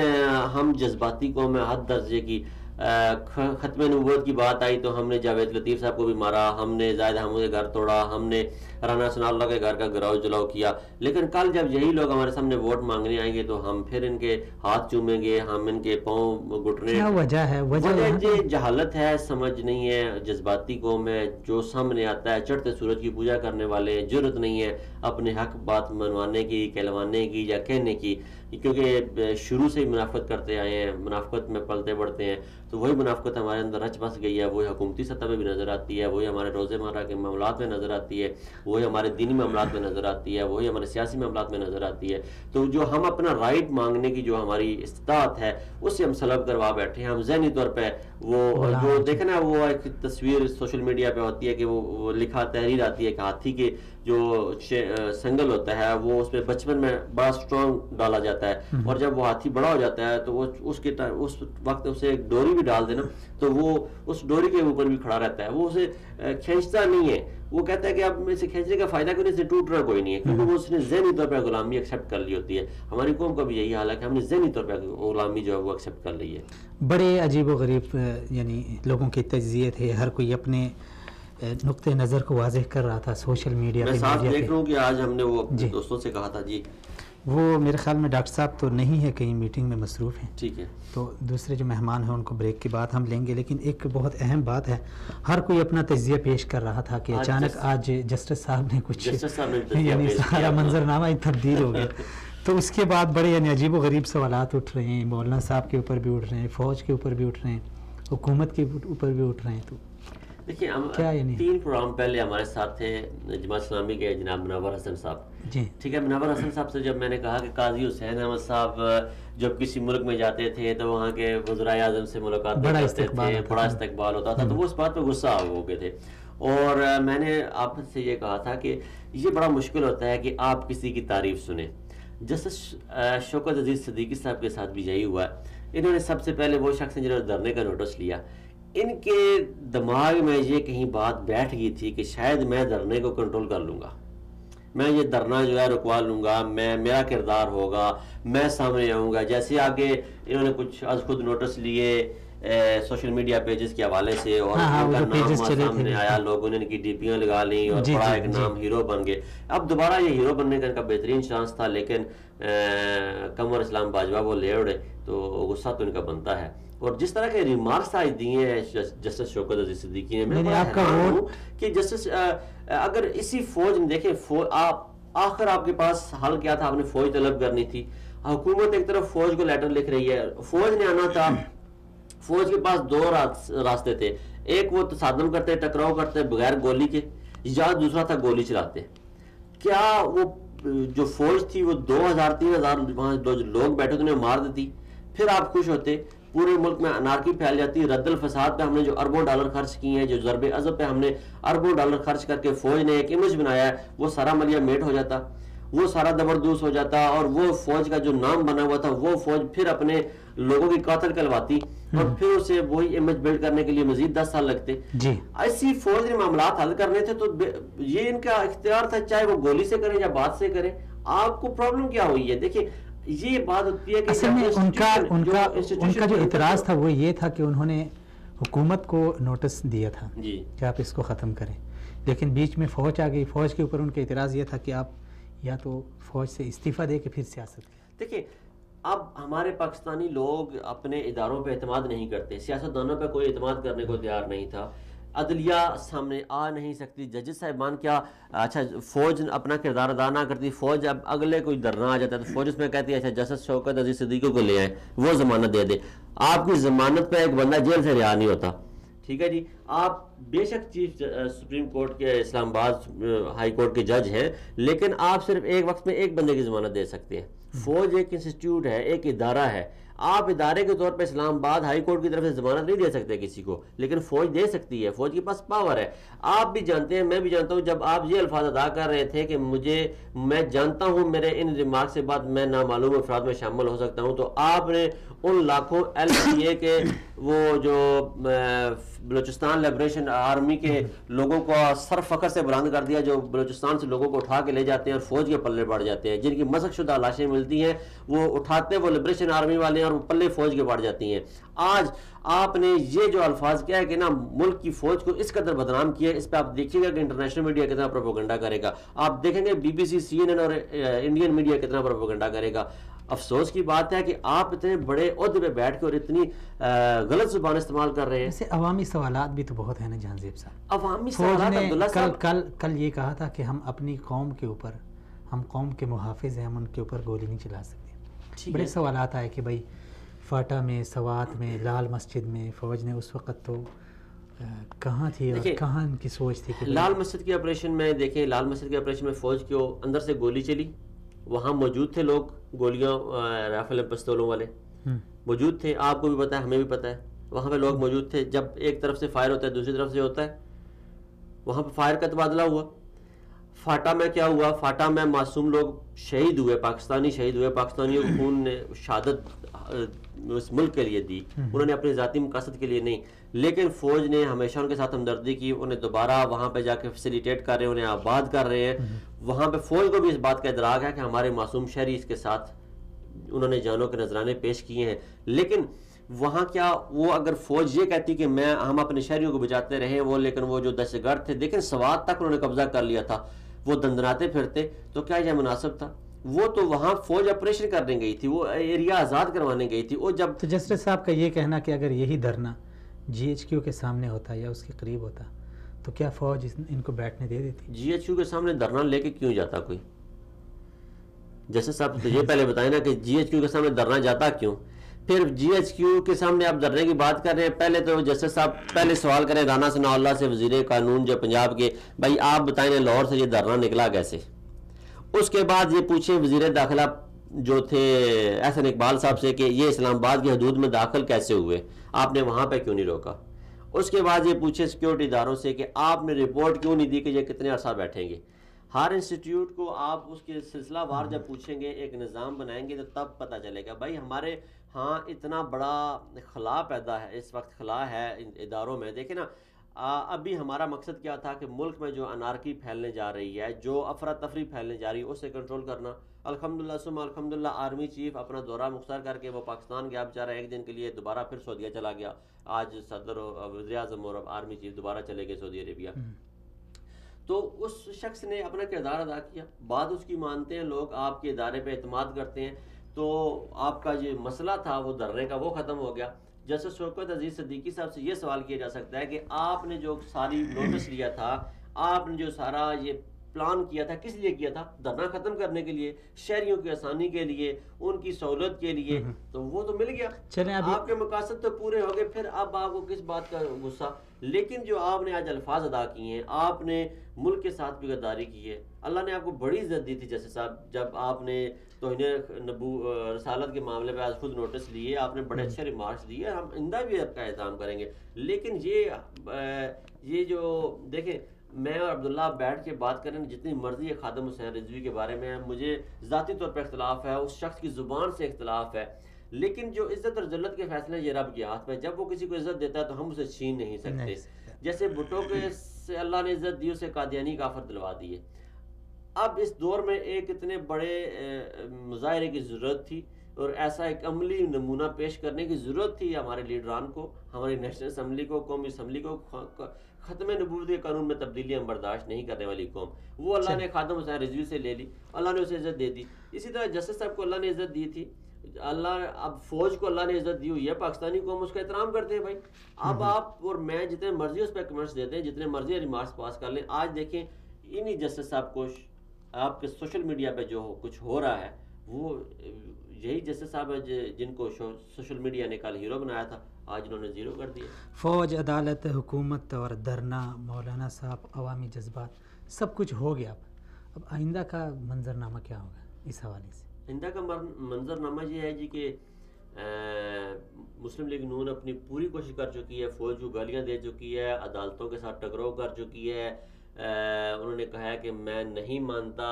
Speaker 3: ہم جذباتی قوم میں حد درجے کی. ختم نبوت کی بات آئی تو ہم نے جاوید لطیف صاحب کو بھی مارا، ہم نے زاہد احمد کے گھر توڑا، ہم نے رانا ثناء اللہ کے گھر کا گراؤ جلاؤ کیا. لیکن کل جب یہی لوگ ہمارے سامنے ووٹ مانگنے آئیں گے تو ہم پھر ان کے ہاتھ چومیں گے، ہم ان کے پاؤں گھٹنے.
Speaker 2: کیا وجہ ہے؟
Speaker 3: وجہ یہ جہالت ہے، سمجھ نہیں ہے، جذباتی قوم ہے، جو سامنے آتا ہے چڑھتے سورج کی پوجا کرنے والے ہیں. جرت نہیں ہے اپنے حق بات منوانے کی، کہلوانے کی یا کہنے کی، کیونکہ شروع سے ہی منافقت کرتے آئے ہیں، منافقت میں پلتے بڑھتے ہیں. تو وہی منافقت ہمارے اندر رچ بس گئی ہے، وہی حکومتی سطح پہ بھی نظر آتی ہے، وہی ہمارے روزے مرہ کے معاملات میں نظر آتی ہے، وہی ہمارے دینی معاملات میں نظر آتی ہے، وہی ہمارے سیاسی معاملات میں نظر آتی ہے. تو جو ہم اپنا رائٹ مانگنے کی جو ہماری استطاعت ہے اس سے ہم سلب کروا بیٹھے ہیں. ہم ذہنی طور پہ وہ جو دیکھیں نا، وہ ایک تصویر سوشل میڈیا پہ ہوتی ہے کہ وہ لکھا تحریر آتی ہے کہ ہاتھی کے جو سنگل ہوتا ہے وہ اس پہ بچپن میں بڑا سٹرونگ ڈالا جاتا ہے، اور جب وہ ہاتھی بڑا ہو جاتا ہے تو وہ اس وقت اسے ایک ڈوری بھی ڈال دینا تو وہ اس ڈوری کے اوپر بھی کھڑا رہتا ہے، وہ اسے کھینچتا نہیں ہے. وہ کہتا ہے کہ اب اسے کھینچنے کا فائدہ کوئی نہیں، اسے ٹوٹ رہا کوئی نہیں ہے، کیونکہ وہ اس نے ذہنی طور پہ غلامی ایکسیپٹ کر لی ہوتی ہے. ہماری قوم کا بھی یہی حال ہے کہ ہم نے ذہنی طور پہ غلامی جو ہے وہ ایکسیپٹ کر لی ہے.
Speaker 2: بڑے عجیب و غریب یعنی لوگوں کے تجزیے تھے، ہر کوئی اپنے نقطۂ نظر کو واضح کر رہا تھا سوشل میڈیا
Speaker 3: میں
Speaker 2: پہ.
Speaker 3: ساتھ دیکھ رہا ہوں کہ آج ہم نے وہ
Speaker 2: جی.
Speaker 3: دوستوں سے کہا تھا. جی
Speaker 2: وہ میرے خیال میں ڈاکٹر صاحب تو نہیں ہے, کہیں میٹنگ میں مصروف ہیں,
Speaker 3: ٹھیک ہے.
Speaker 2: تو دوسرے جو مہمان ہیں ان کو بریک کے بعد ہم لیں گے. لیکن ایک بہت اہم بات ہے, ہر کوئی اپنا تجزیہ پیش کر رہا تھا کہ اچانک آج جسٹس صاحب نے کچھ یعنی سارا منظرنامہ ہی تبدیل ہو گیا. تو اس کے بعد بڑے یعنی عجیب و غریب سوالات اٹھ رہے ہیں, مولانا صاحب کے اوپر بھی اٹھ رہے ہیں, فوج کے اوپر بھی اٹھ رہے ہیں, حکومت کے اوپر بھی اٹھ رہے ہیں. تو
Speaker 3: دیکھیے ہم 3 پروگرام پہلے ہمارے ساتھ تھے جماعت اسلامی کے جناب منور حسن صاحب.
Speaker 2: جی
Speaker 3: ٹھیک ہے. منور حسن صاحب سے جب میں نے کہا کہ قاضی حسین احمد صاحب جب کسی ملک میں جاتے تھے تو وہاں کے وزرائے اعظم سے ملاقات کرتے تھے, بڑا استقبال ہوتا تھا, تو وہ اس بات پہ غصہ ہو گئے تھے. اور میں نے آپ سے یہ کہا تھا کہ یہ بڑا مشکل ہوتا ہے کہ آپ کسی کی تعریف سنیں. جسٹس شوکت عزیز صدیقی صاحب کے ساتھ بھی یہی ہوا. انہوں نے سب سے پہلے وہ شخص جنہوں نے دھرنے کا نوٹس لیا, ان کے دماغ میں یہ کہیں بات بیٹھ گئی تھی کہ شاید میں دھرنے کو کنٹرول کر لوں گا, میں یہ دھرنا جو ہے رکوا لوں گا, میرا کردار ہوگا, میں سامنے آؤں گا. جیسے آگے انہوں نے کچھ از خود نوٹس لیے سوشل میڈیا پیجز کے حوالے سے, اور ان کا نام سامنے آیا, لوگوں نے ان کی ڈی پیاں لگا لیں اور بڑا ایک نام ہیرو بن گئے. اب دوبارہ یہ ہیرو بننے کا ان کا بہترین چانس تھا, لیکن قمر اسلام باجوہ وہ لے اڑے, تو غصہ تو ان کا بنتا ہے. اور جس طرح کے ریمارکس آج دیے ہیں جسٹس شوکت عزیز صدیقی نے, میں بڑا حیران ہوں کہ جسٹس اگر اسی فوج نے دیکھیں, آخر آپ کے پاس حل کیا تھا, آپ نے فوج طلب کرنی تھی. حکومت ایک طرف فوج کو لیٹر لکھ رہی ہے, فوج نے آنا تھا. فوج کے پاس 2 راستے تھے, ایک وہ تصادم کرتے, ٹکراؤ کرتے بغیر گولی کے, یا دوسرا تھا گولی چلاتے. کیا وہ جو فوج تھی وہ 2000-3000 وہاں لوگ بیٹھے انہیں مار دیتی, پھر آپ خوش ہوتے, پورے ملک میں انارکی پھیل جاتی. رد الفساد پہ ہم نے جو اربوں ڈالر خرچ کیے ہیں, جو ضرب عضب پہ ہم نے اربوں ڈالر خرچ کر کے فوج نے ایک امیج بنایا ہے, وہ سارا ملیا میٹ ہو جاتا, وہ سارا زبردوس ہو جاتا, اور وہ فوج کا جو نام بنا ہوا تھا وہ فوج پھر اپنے لوگوں کی قاتل کہلواتی, اور پھر اسے وہی امیج بلڈ کرنے کے لیے مزید 10 سال لگتے. ایسی فوج نے معاملات حل کرنے تھے, تو یہ ان کا اختیار تھا, چاہے وہ گولی سے کریں یا بات سے کریں. آپ کو پرابلم کیا ہوئی ہے؟ دیکھیں یہ بات ہوتی ہے کہ
Speaker 2: اصل میں ان کا جو اعتراض تھا وہ یہ تھا کہ انہوں نے حکومت کو نوٹس دیا تھا کہ آپ اس کو ختم کریں, لیکن بیچ میں فوج آ گئی. فوج کے اوپر ان کا اعتراض یہ تھا کہ آپ یا تو فوج سے استعفیٰ دے کے پھر سیاست کریں.
Speaker 3: دیکھیں اب ہمارے پاکستانی لوگ اپنے اداروں پہ اعتماد نہیں کرتے, سیاستدانوں پہ کوئی اعتماد کرنے کو تیار نہیں تھا, عدلیہ سامنے آ نہیں سکتی. ججز صاحبان کیا اچھا فوج اپنا کردار ادا نہ کرتی, فوج اب اگلے کوئی دھرنا آ جاتا ہے تو فوج اس میں کہتی ہے اچھا جسٹس شوکت عزیز صدیقی کو لے آئیں, وہ ضمانت دے دے. آپ کی ضمانت پہ ایک بندہ جیل سے رہا نہیں ہوتا. ٹھیک ہے جی, آپ بے شک چیف سپریم کورٹ کے اسلام آباد ہائی کورٹ کے جج ہیں, لیکن آپ صرف ایک وقت میں ایک بندے کی ضمانت دے سکتے ہیں. فوج ایک انسٹیٹیوٹ ہے, ایک ادارہ ہے. آپ ادارے کے طور پہ اسلام آباد ہائی کورٹ کی طرف سے ضمانت نہیں دے سکتے کسی کو, لیکن فوج دے سکتی ہے. فوج کے پاس پاور ہے. آپ بھی جانتے ہیں, میں بھی جانتا ہوں, جب آپ یہ الفاظ ادا کر رہے تھے کہ میں جانتا ہوں میرے ان ریمارک سے بعد میں نامعلوم افراد میں شامل ہو سکتا ہوں, تو آپ نے ان لاکھوں LPA کے وہ جو بلوچستان لبریشن آرمی کے لوگوں کو سر فخر سے بلند کر دیا, جو بلوچستان سے لوگوں کو اٹھا کے لے جاتے ہیں اور فوج کے پلے پڑ جاتے ہیں, جن کی مسخ شدہ لاشیں ملتی ہیں, وہ اٹھاتے وہ لبریشن آرمی والے ہیں اور وہ پلے فوج کے پڑ جاتی ہیں. آج آپ نے یہ جو الفاظ کیا ہے کہ نا ملک کی فوج کو اس قدر بدنام کیا ہے, اس پہ آپ دیکھیے گا کہ انٹرنیشنل میڈیا کتنا پروپیگنڈا کرے گا. آپ دیکھیں گے BBC CNN اور انڈین میڈیا کتنا پروپیگنڈا کرے گا. افسوس کی بات ہے کہ آپ اتنے بڑے عہدے پہ بیٹھ کے اور اتنی غلط زبان استعمال کر رہے ہیں.
Speaker 2: ویسے عوامی سوالات بھی تو بہت ہیں نا جہانزیب صاحب.
Speaker 3: عوامی سوالات عبداللہ صاحب
Speaker 2: کل یہ کہا تھا کہ ہم اپنی قوم کے اوپر, ہم قوم کے محافظ ہیں, ہم ان کے اوپر گولی نہیں چلا سکتے. بڑے سوالات آئے کہ بھائی فاٹا میں, سوات میں, لال مسجد میں فوج نے اس وقت تو کہاں تھی اور کہاں ان کی سوچ تھی کہ
Speaker 3: لال مسجد کے آپریشن میں دیکھیں, لال مسجد کے آپریشن میں فوج کو اندر سے گولی چلی, وہاں موجود تھے لوگ, گولیاں رائفل پستولوں والے موجود تھے, آپ کو بھی پتا ہے, ہمیں بھی پتا ہے, وہاں پہ لوگ موجود تھے. جب ایک طرف سے فائر ہوتا ہے دوسری طرف سے ہوتا ہے, وہاں پہ فائر کا تبادلہ ہوا. فاٹا میں کیا ہوا, فاٹا میں معصوم لوگ شہید ہوئے, پاکستانی شہید ہوئے, پاکستانیوں کے خون نے شہادت اس ملک کے لیے دی, انہوں نے اپنے ذاتی مقاصد کے لیے نہیں, لیکن فوج نے ہمیشہ ان کے ساتھ ہمدردی کی, انہیں دوبارہ وہاں پہ جا کے فیسیلیٹیٹ کر رہے ہیں, انہیں آباد کر رہے ہیں. وہاں پہ فوج کو بھی اس بات کا ادراک ہے کہ ہمارے معصوم شہری اس کے ساتھ انہوں نے جانوں کے نذرانے پیش کیے ہیں. لیکن وہاں کیا وہ اگر فوج یہ کہتی کہ ہم اپنے شہریوں کو بچاتے رہے وہ، لیکن وہ جو دہشت گرد تھے دیکھیں سوات تک انہوں نے قبضہ کر لیا تھا، وہ دندناتے پھرتے، تو کیا یہ مناسب تھا؟ وہ تو وہاں فوج آپریشن کرنے گئی تھی، وہ ایریا آزاد کروانے گئی تھی. وہ جب
Speaker 2: تو جسٹس صاحب کا یہ کہنا کہ اگر یہی دھرنا جی ایچ کیو کے سامنے ہوتا یا اس کے قریب ہوتا تو کیا فوج ان کو بیٹھنے دے دیتی؟
Speaker 3: جی ایچ کیو کے سامنے دھرنا لے کے کیوں جاتا کوئی؟ جیسے صاحب تو یہ پہلے بتائیں نا کہ جی ایچ کیو کے سامنے دھرنا جاتا کیوں؟ پھر جی ایچ کیو کے سامنے آپ دھرنے کی بات کر رہے ہیں، پہلے تو جیسے صاحب پہلے سوال کریں رانا ثناء اللہ سے، وزیر قانون جو پنجاب کے، بھائی آپ بتائیں لاہور سے یہ دھرنا نکلا کیسے؟ اس کے بعد یہ پوچھیں وزیر داخلہ جو تھے احسن اقبال صاحب سے کہ یہ اسلام آباد کی حدود میں داخل کیسے ہوئے، آپ نے وہاں پہ کیوں نہیں روکا؟ اس کے بعد یہ پوچھیں سیکیورٹی اداروں سے کہ آپ نے رپورٹ کیوں نہیں دی کہ یہ کتنے عرصہ بیٹھیں گے؟ ہر انسٹیٹیوٹ کو آپ اس کے سلسلہ وار جب پوچھیں گے، ایک نظام بنائیں گے تو تب پتہ چلے گا. بھائی ہمارے ہاں اتنا بڑا خلا پیدا ہے، اس وقت خلا ہے اداروں میں. دیکھیں نا ابھی ہمارا مقصد کیا تھا کہ ملک میں جو انارکی پھیلنے جا رہی ہے، جو افراتفری پھیلنے جا رہی ہے، اسے کنٹرول کرنا. الحمدللہ ثم الحمدللہ آرمی چیف اپنا دورہ مختصر کر کے وہ پاکستان گیا بیچارہ ایک دن کے لیے، دوبارہ پھر سعودیہ چلا گیا. آج صدر وزیر اعظم اور آرمی چیف دوبارہ چلے گئے سعودی عربیہ. تو اس شخص نے اپنا کردار ادا کیا، بات اس کی مانتے ہیں لوگ، آپ کے ادارے پہ اعتماد کرتے ہیں. تو آپ کا یہ مسئلہ تھا وہ دھرنے کا، وہ ختم ہو گیا. جیسے شوکت عزیز صدیقی صاحب سے یہ سوال کیا جا سکتا ہے کہ آپ نے جو ساری نوٹس لیا تھا، آپ نے جو سارا یہ پلان کیا تھا، کس لیے کیا تھا؟ دھرنا ختم کرنے کے لیے، شہریوں کی آسانی کے لیے، ان کی سہولت کے لیے. تو وہ تو مل گیا، آپ کے مقاصد تو پورے ہو گئے. پھر اب آپ کو کس بات کا غصہ؟ لیکن جو آپ نے آج الفاظ ادا کیے ہیں، آپ نے ملک کے ساتھ بھی غداری کی ہے. اللہ نے آپ کو بڑی عزت دی تھی جیسے صاحب، جب آپ نے توہین رسالت کے معاملے پہ آج خود نوٹس لیے، آپ نے بڑے اچھے ریمارکس دیے، ہم آئندہ بھی آپ کا احترام کریں گے. لیکن یہ جو دیکھیں، میں اور عبداللہ بیٹھ کے بات کریں جتنی مرضی ہے خادم حسین رضوی کے بارے میں، مجھے ذاتی طور پہ اختلاف ہے، اس شخص کی زبان سے اختلاف ہے، لیکن جو عزت اور ذلت کے فیصلے یہ رب کے ہاتھ میں. جب وہ کسی کو عزت دیتا ہے تو ہم اسے چھین نہیں سکتے. جیسے بھٹو کے سے اللہ نے عزت دی، اسے قادیانی کافر دلوا دیے. اب اس دور میں ایک اتنے بڑے مظاہرے کی ضرورت تھی اور ایسا ایک عملی نمونہ پیش کرنے کی ضرورت تھی ہمارے لیڈران کو، ہماری نیشنل اسمبلی کو، قومی اسمبلی کو. ختم نبوت کے قانون میں تبدیلیاں برداشت نہیں کرنے والی قوم، وہ اللہ نے خادم حسین رضوی سے لے لی، اللہ نے اسے عزت دے دی. اسی طرح جسٹس صاحب کو اللہ نے عزت دی تھی، اللہ اب فوج کو اللہ نے عزت دی ہوئی ہے، پاکستانی قوم اس کا احترام کرتے ہیں. بھائی اب آپ اور میں جتنے مرضی اس پہ کمنٹس دیتے ہیں، جتنے مرضی ریمارکس پاس کر لیں، آج دیکھیں انہی جسٹس صاحب کو آپ کے سوشل میڈیا پہ جو کچھ ہو رہا ہے، وہ یہی جسٹس صاحب جن کو سوشل میڈیا نے کل ہیرو بنایا تھا، آج انہوں نے زیرو کر دیا.
Speaker 2: فوج، عدالت، حکومت اور دھرنا، مولانا صاحب، عوامی جذبات، سب کچھ ہو گیا. اب آئندہ کا منظرنامہ کیا ہوگا اس حوالے سے؟
Speaker 3: آئندہ کا منظرنامہ یہ ہے جی کہ مسلم لیگ نون اپنی پوری کوشش کر چکی ہے، فوج کو گالیاں دے چکی ہے، عدالتوں کے ساتھ ٹکراؤ کر چکی ہے. انہوں نے کہا ہے کہ میں نہیں مانتا،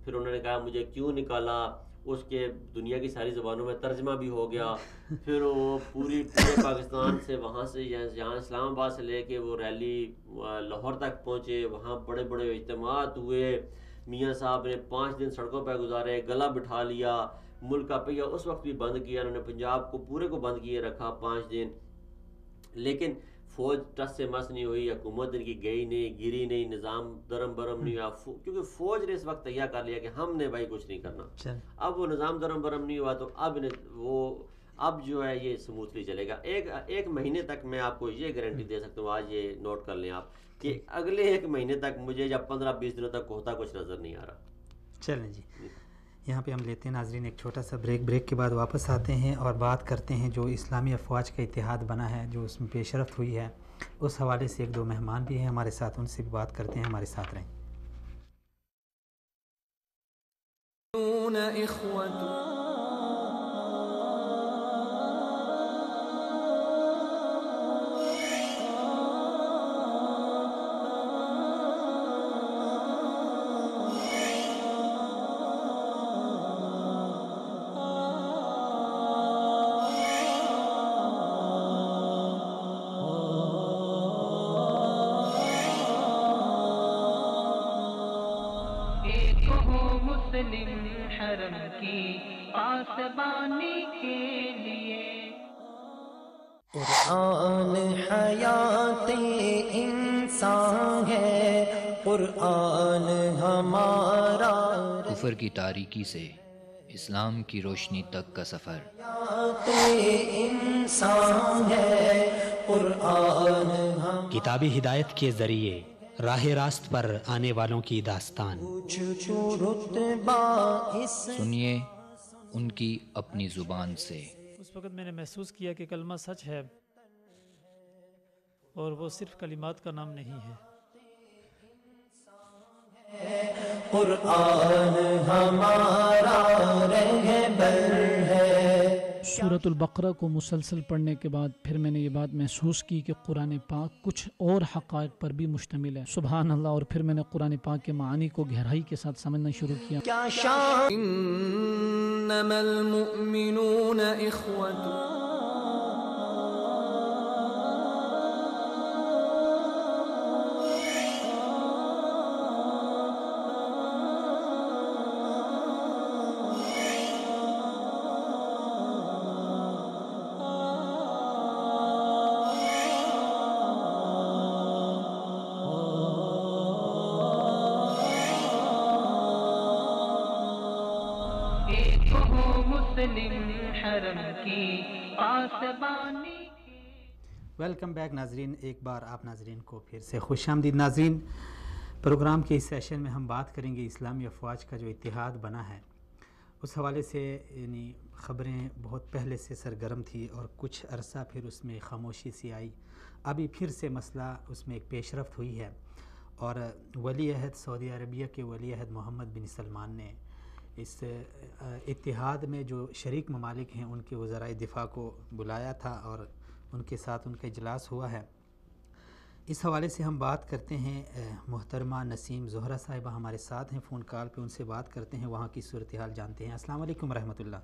Speaker 3: پھر انہوں نے کہا مجھے کیوں نکالا، اس کے دنیا کی ساری زبانوں میں ترجمہ بھی ہو گیا. پھر وہ پورے پاکستان سے وہاں سے یہاں اسلام آباد سے لے کے وہ ریلی لاہور تک پہنچے، وہاں بڑے بڑے اجتماعات ہوئے، میاں صاحب نے 5 دن سڑکوں پہ گزارے، گلا بٹھا لیا، ملک کا پہیہ اس وقت بھی بند کیا، انہوں نے پنجاب کو پورے کو بند کیے رکھا 5 دن. لیکن فوج ٹس سے مس نہیں ہوئی، حکومت ان کی گئی نہیں، گری نہیں، نظام درم برم نہیں ہوا، کیونکہ فوج نے اس وقت تیار کر لیا کہ ہم نے بھائی کچھ نہیں کرنا. اب وہ نظام درم برم نہیں ہوا تو اب جو ہے یہ سموتھلی چلے گا. ایک مہینے تک میں آپ کو یہ گارنٹی دے سکتا ہوں، آج یہ نوٹ کر لیں آپ، کہ اگلے 1 مہینے تک مجھے یا 15-20 دنوں تک ہوتا کچھ نظر نہیں آ رہا.
Speaker 2: چلیں جی، یہاں پہ ہم لیتے ہیں ناظرین ایک چھوٹا سا بریک کے بعد واپس آتے ہیں اور بات کرتے ہیں جو اسلامی افواج کا اتحاد بنا ہے، جو اس میں پیش رفت ہوئی ہے، اس حوالے سے 1-2 مہمان بھی ہیں ہمارے ساتھ، ان سے بھی بات کرتے ہیں. ہمارے ساتھ رہیں.
Speaker 4: قرآن حیات انسان ہے، قرآن ہمارا
Speaker 5: کفر کی تاریکی سے اسلام کی روشنی تک کا سفر۔
Speaker 4: حیات انسان ہے، قرآن
Speaker 2: کتابی ہدایت کے ذریعے راہ راست پر آنے والوں کی داستان۔
Speaker 4: تو رتبہ اس
Speaker 5: سنیے ان کی اپنی زبان سے۔
Speaker 6: اس وقت میں نے محسوس کیا کہ کلمہ سچ ہے اور وہ صرف کلمات کا نام نہیں ہے۔
Speaker 4: قرآن ہمارا رہبر ہے۔
Speaker 7: سورۃ البقرہ کو مسلسل پڑھنے کے بعد پھر میں نے یہ بات محسوس کی کہ قرآن پاک کچھ اور حقائق پر بھی مشتمل ہے۔ سبحان اللہ۔ اور پھر میں نے قرآن پاک کے معانی کو گہرائی کے ساتھ سمجھنا شروع کیا۔
Speaker 4: کیا شان
Speaker 1: إنما المؤمنون إخوة
Speaker 2: ویلکم بیک ناظرین، ایک بار آپ ناظرین کو پھر سے خوش آمدید۔ ناظرین، پروگرام کے اس سیشن میں ہم بات کریں گے اسلامی افواج کا جو اتحاد بنا ہے، اس حوالے سے یعنی خبریں بہت پہلے سے سرگرم تھی اور کچھ عرصہ پھر اس میں خاموشی سی آئی، ابھی پھر سے مسئلہ اس میں ایک پیش رفت ہوئی ہے، اور ولی عہد سعودی عربیہ کے ولی عہد محمد بن سلمان نے اس اتحاد میں جو شریک ممالک ہیں ان کے وزرائے دفاع کو بلایا تھا اور ان کے ساتھ ان کا اجلاس ہوا ہے۔ اس حوالے سے ہم بات کرتے ہیں، محترمہ نسیم زہرہ صاحبہ ہمارے ساتھ ہیں فون کال پہ، ان سے بات کرتے ہیں، وہاں کی صورتحال جانتے ہیں۔ السلام علیکم ورحمۃ اللہ۔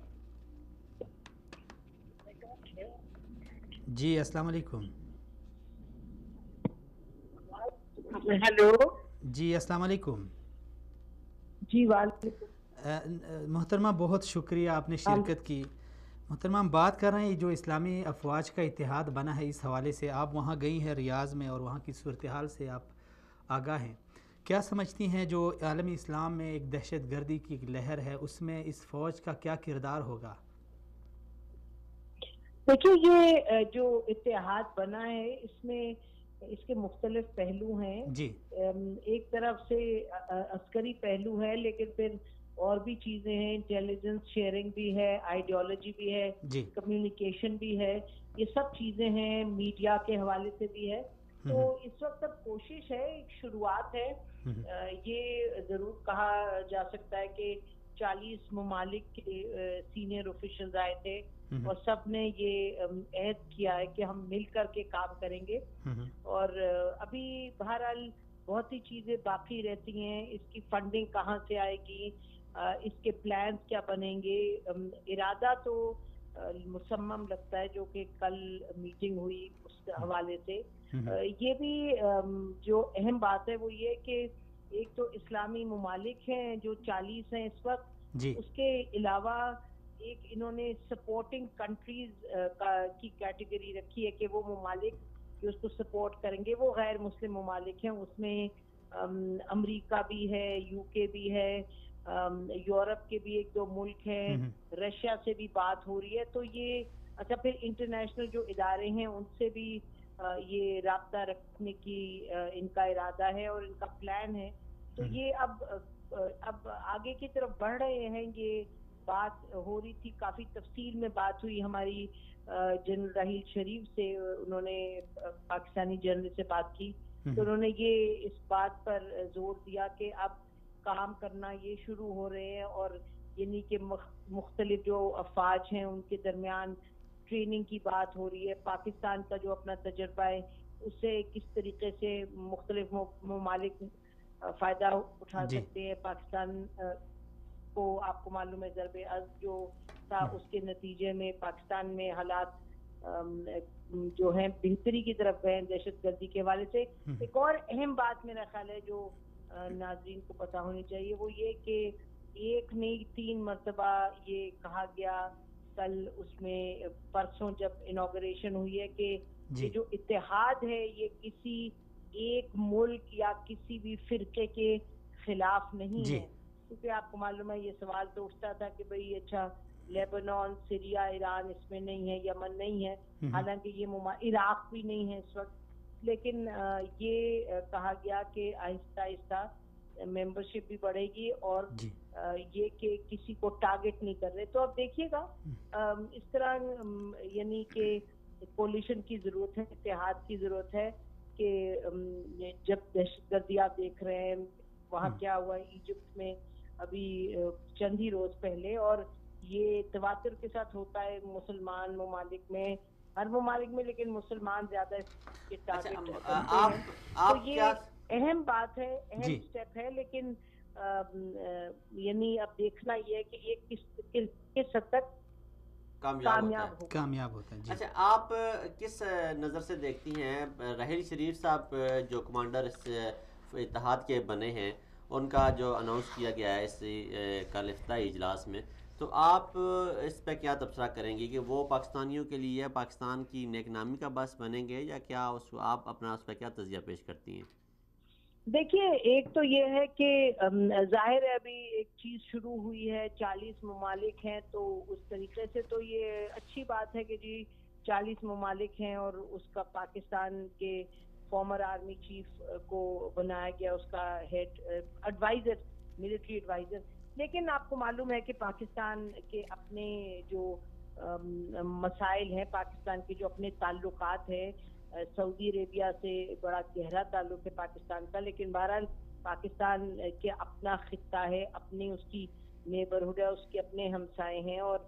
Speaker 2: جی السلام علیکم۔
Speaker 8: ہیلو
Speaker 2: جی السلام علیکم۔
Speaker 8: جی وعلیکم۔
Speaker 2: محترمہ بہت شکریہ آپ نے شرکت کی۔ محترمہ ہم بات کر رہے ہیں جو اسلامی افواج کا اتحاد بنا ہے، اس حوالے سے آپ وہاں گئی ہیں ریاض میں اور وہاں کی صورتحال سے آپ آگاہ ہیں، کیا سمجھتی ہیں جو عالمی اسلام میں ایک دہشت گردی کی ایک لہر ہے، اس میں اس فوج کا کیا کردار ہوگا؟
Speaker 8: دیکھیے یہ جو اتحاد بنا ہے اس میں اس کے مختلف پہلو ہیں۔
Speaker 2: جی
Speaker 8: ایک طرف سے عسکری پہلو ہے، لیکن پھر اور بھی چیزیں ہیں، انٹیلیجنس شیئرنگ بھی ہے، آئیڈیالوجی بھی ہے،
Speaker 2: جی
Speaker 8: کمیونیکیشن بھی ہے، یہ سب چیزیں ہیں، میڈیا کے حوالے سے بھی ہے۔ تو اس وقت اب کوشش ہے، ایک شروعات ہے۔ یہ ضرور کہا جا سکتا ہے کہ 40 ممالک کے سینئر آفیشلز آئے تھے اور سب نے یہ عہد کیا ہے کہ ہم مل کر کے کام کریں گے، اور ابھی بہرحال بہت سی چیزیں باقی رہتی ہیں، اس کی فنڈنگ کہاں سے آئے گی، اس کے پلانز کیا بنیں گے۔ ارادہ تو مصمم لگتا ہے، جو کہ کل میٹنگ ہوئی اس حوالے سے۔ یہ بھی جو اہم بات ہے وہ یہ کہ ایک تو اسلامی ممالک ہیں جو 40 ہیں اس وقت، اس کے علاوہ ایک انہوں نے سپورٹنگ کنٹریز کی کیٹیگری رکھی ہے کہ وہ ممالک جو اس کو سپورٹ کریں گے وہ غیر مسلم ممالک ہیں۔ اس میں امریکہ بھی ہے، یو کے بھی ہے، یورپ کے بھی ایک دو ملک ہیں، رشیا سے بھی بات ہو رہی ہے۔ تو یہ اچھا، پھر انٹرنیشنل جو ادارے ہیں ان سے بھی یہ رابطہ رکھنے کی ان کا ارادہ ہے اور ان کا پلان ہے۔ تو یہ اب آگے کی طرف بڑھ رہے ہیں۔ یہ بات ہو رہی تھی، کافی تفصیل میں بات ہوئی ہماری جنرل راحیل شریف سے، انہوں نے پاکستانی جنرل سے بات کی تو انہوں نے یہ اس بات پر زور دیا کہ اب کام کرنا یہ شروع ہو رہے ہیں، اور یعنی کہ مختلف جو افواج ہیں ان کے درمیان ٹریننگ کی بات ہو رہی ہے۔ پاکستان کا جو اپنا تجربہ ہے اس سے کس طریقے سے مختلف ممالک فائدہ اٹھا سکتے ہیں۔ پاکستان کو آپ کو معلوم ہے ضرب عضب جو تھا اس کے نتیجے میں پاکستان میں حالات جو ہیں بہتری کی طرف گئے دہشت گردی کے حوالے سے۔ ایک اور اہم بات میرا خیال ہے جو ناظرین کو پتہ ہونی چاہیے وہ یہ کہ ایک نہیں 3 مرتبہ یہ کہا گیا کل اس میں پرسوں جب انوگریشن ہوئی ہے کہ یہ جو اتحاد ہے یہ کسی ایک ملک یا کسی بھی فرقے کے خلاف نہیں ہے، کیونکہ آپ کو معلوم ہے یہ سوال تو اٹھتا تھا کہ بھئی اچھا لیبنان، سیریا، ایران اس میں نہیں ہے، یمن نہیں ہے، حالانکہ یہ عراق بھی نہیں ہے اس وقت، لیکن یہ کہا گیا کہ آہستہ آہستہ ممبرشپ بھی بڑھے گی اور یہ کہ کسی کو ٹارگٹ نہیں کر رہے. تو اب دیکھیے گا اس طرح یعنی کہ کولیشن کی ضرورت ہے، اتحاد کی ضرورت ہے کہ جب دہشت گردی آپ دیکھ رہے ہیں وہاں کیا ہوا ایجپٹ میں ابھی چند ہی روز پہلے، اور یہ تواتر کے ساتھ ہوتا ہے مسلمان ممالک میں، ہر ممالک میں، لیکن مسلمان زیادہ اس کے ٹارگٹ تو یہ اہم بات ہے، اہم سٹیپ ہے، لیکن یعنی اب دیکھنا یہ ہے کہ یہ کس حد تک
Speaker 2: کامیاب ہوتا ہے.
Speaker 3: اچھا، آپ کس نظر سے دیکھتی ہیں راحیل شریف صاحب جو کمانڈر اس اتحاد کے بنے ہیں، ان کا جو اناؤنس کیا گیا ہے اس کل افتتاحی اجلاس میں، تو آپ اس پہ کیا تبصرہ کریں گی کہ وہ پاکستانیوں کے لیے پاکستان کی نیک نامی کا باعث بنیں گے، یا کیا آپ اپنا اس پہ کیا تجزیہ پیش کرتی ہیں؟
Speaker 8: دیکھیے، ایک تو یہ ہے کہ ظاہر ہے ابھی ایک چیز شروع ہوئی ہے، 40 ممالک ہیں، تو اس طریقے سے تو یہ اچھی بات ہے کہ جی 40 ممالک ہیں اور اس کا پاکستان کے فارمر آرمی چیف کو بنایا گیا اس کا ہیڈ ایڈوائزر، ملٹری ایڈوائزر. لیکن آپ کو معلوم ہے کہ پاکستان کے اپنے جو مسائل ہیں، پاکستان کے جو اپنے تعلقات ہیں، سعودی عربیہ سے بڑا گہرا تعلق ہے پاکستان کا، لیکن بہرحال پاکستان کے اپنا خطہ ہے، اپنی اس کی نیبرہڈ ہے، اس کے اپنے ہمسائے ہیں، اور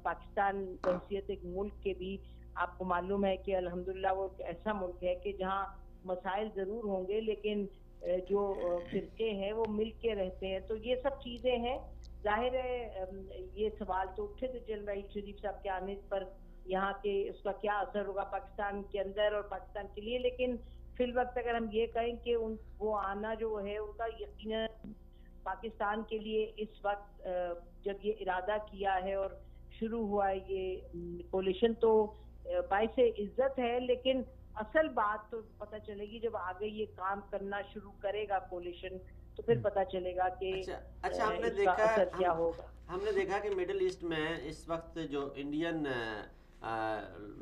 Speaker 8: پاکستان بحیثیت ایک ملک کے بھی آپ کو معلوم ہے کہ الحمدللہ وہ ایک ایسا ملک ہے کہ جہاں مسائل ضرور ہوں گے لیکن جو فرقے ہیں وہ مل کے رہتے ہیں. تو یہ سب چیزیں ہیں. ظاہر ہے یہ سوال تو اٹھے تھے جنرل راحیل شریف صاحب کے آنے پر یہاں کے اس کا کیا اثر ہوگا پاکستان کے اندر اور پاکستان کے لیے، لیکن فی الوقت اگر ہم یہ کہیں کہ وہ آنا جو ہے ان کا یقیناً پاکستان کے لیے اس وقت جب یہ ارادہ کیا ہے اور شروع ہوا ہے یہ کولیشن تو باعث عزت ہے، لیکن اصل بات تو پتہ چلے گی جب آگے یہ کام کرنا شروع کرے گا کولیشن، تو پھر پتہ چلے گا کہ
Speaker 3: اچھا ہم نے دیکھا کیا ہوگا. ہم نے دیکھا کہ مڈل ایسٹ میں اس وقت جو انڈین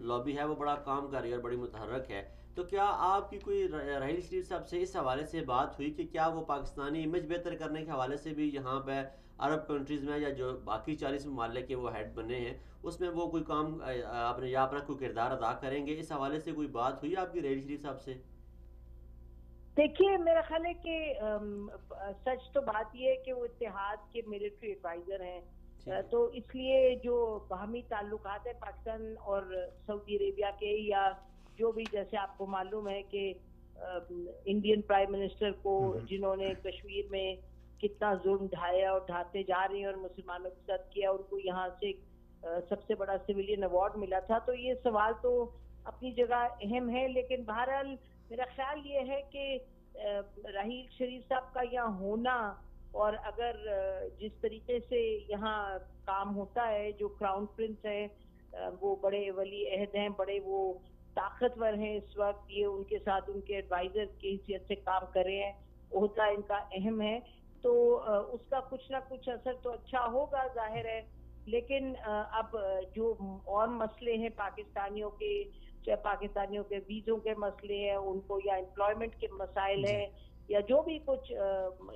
Speaker 3: لابی ہے وہ بڑا کام کر رہی ہے اور بڑی متحرک ہے. تو کیا آپ کی کوئی راحیل شریف صاحب سے اس حوالے سے بات ہوئی کہ کیا وہ پاکستانی امیج بہتر کرنے کے حوالے سے بھی یہاں پہ عرب کنٹریز میں یا جو باقی 40 ممالک کے وہ ہیڈ بنے ہیں اس میں وہ کوئی کام اپنے یا اپنا کوئی کردار ادا کریں گے؟ اس حوالے سے کوئی بات ہوئی آپ کی راحیل شریف صاحب سے؟
Speaker 8: دیکھیے میرا خیال ہے کہ سچ تو بات یہ ہے کہ وہ اتحاد کے ملٹری ایڈوائزر ہیں، تو اس لیے جو باہمی تعلقات ہیں پاکستان اور سعودی عربیہ کے، یا جو بھی جیسے آپ کو معلوم ہے کہ انڈین پرائم منسٹر کو جنہوں نے کشمیر میں کتنا ظلم ڈھایا اور ڈھاتے جا رہی ہیں اور مسلمانوں کے ساتھ کیا، ان کو یہاں سے سب سے بڑا سویلین ایوارڈ ملا تھا. تو یہ سوال تو اپنی جگہ اہم ہے، لیکن بہرحال میرا خیال یہ ہے کہ راحیل شریف صاحب کا یہاں ہونا اور اگر جس طریقے سے یہاں کام ہوتا ہے، جو کراؤن پرنس ہے وہ بڑے ولی عہد ہیں، بڑے وہ طاقتور ہیں اس وقت، یہ ان کے ساتھ ان کے ایڈوائزر کی حیثیت سے کام کر رہے ہیں، عہدہ ان کا اہم ہے، تو اس کا کچھ نہ کچھ اثر تو اچھا ہوگا ظاہر ہے. لیکن اب جو اور مسئلے ہیں پاکستانیوں کے، چاہے پاکستانیوں کے ویزوں کے مسئلے ہیں ان کو، یا امپلائمنٹ کے مسائل ہیں، یا جو بھی کچھ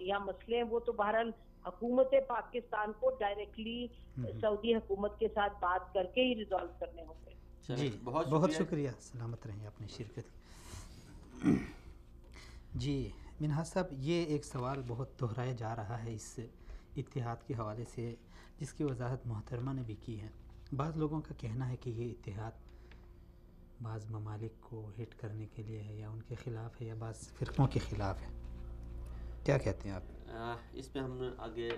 Speaker 8: یا مسئلے ہیں، وہ تو بہرحال حکومت پاکستان کو ڈائریکٹلی سعودی حکومت کے ساتھ بات کر کے ہی ریزالو کرنے ہوں گے.
Speaker 2: جی بہت شکریہ، سلامت رہیں اپنی شرکت. جی منہاج صاحب، یہ ایک سوال بہت دہرایا جا رہا ہے اس اتحاد کے حوالے سے، جس کی وضاحت محترمہ نے بھی کی ہے. بعض لوگوں کا کہنا ہے کہ یہ اتحاد بعض ممالک کو ہٹ کرنے کے لیے ہے، یا ان کے خلاف ہے، یا بعض فرقوں کے خلاف ہے. کیا کہتے ہیں آپ؟
Speaker 3: اس پہ ہم آگے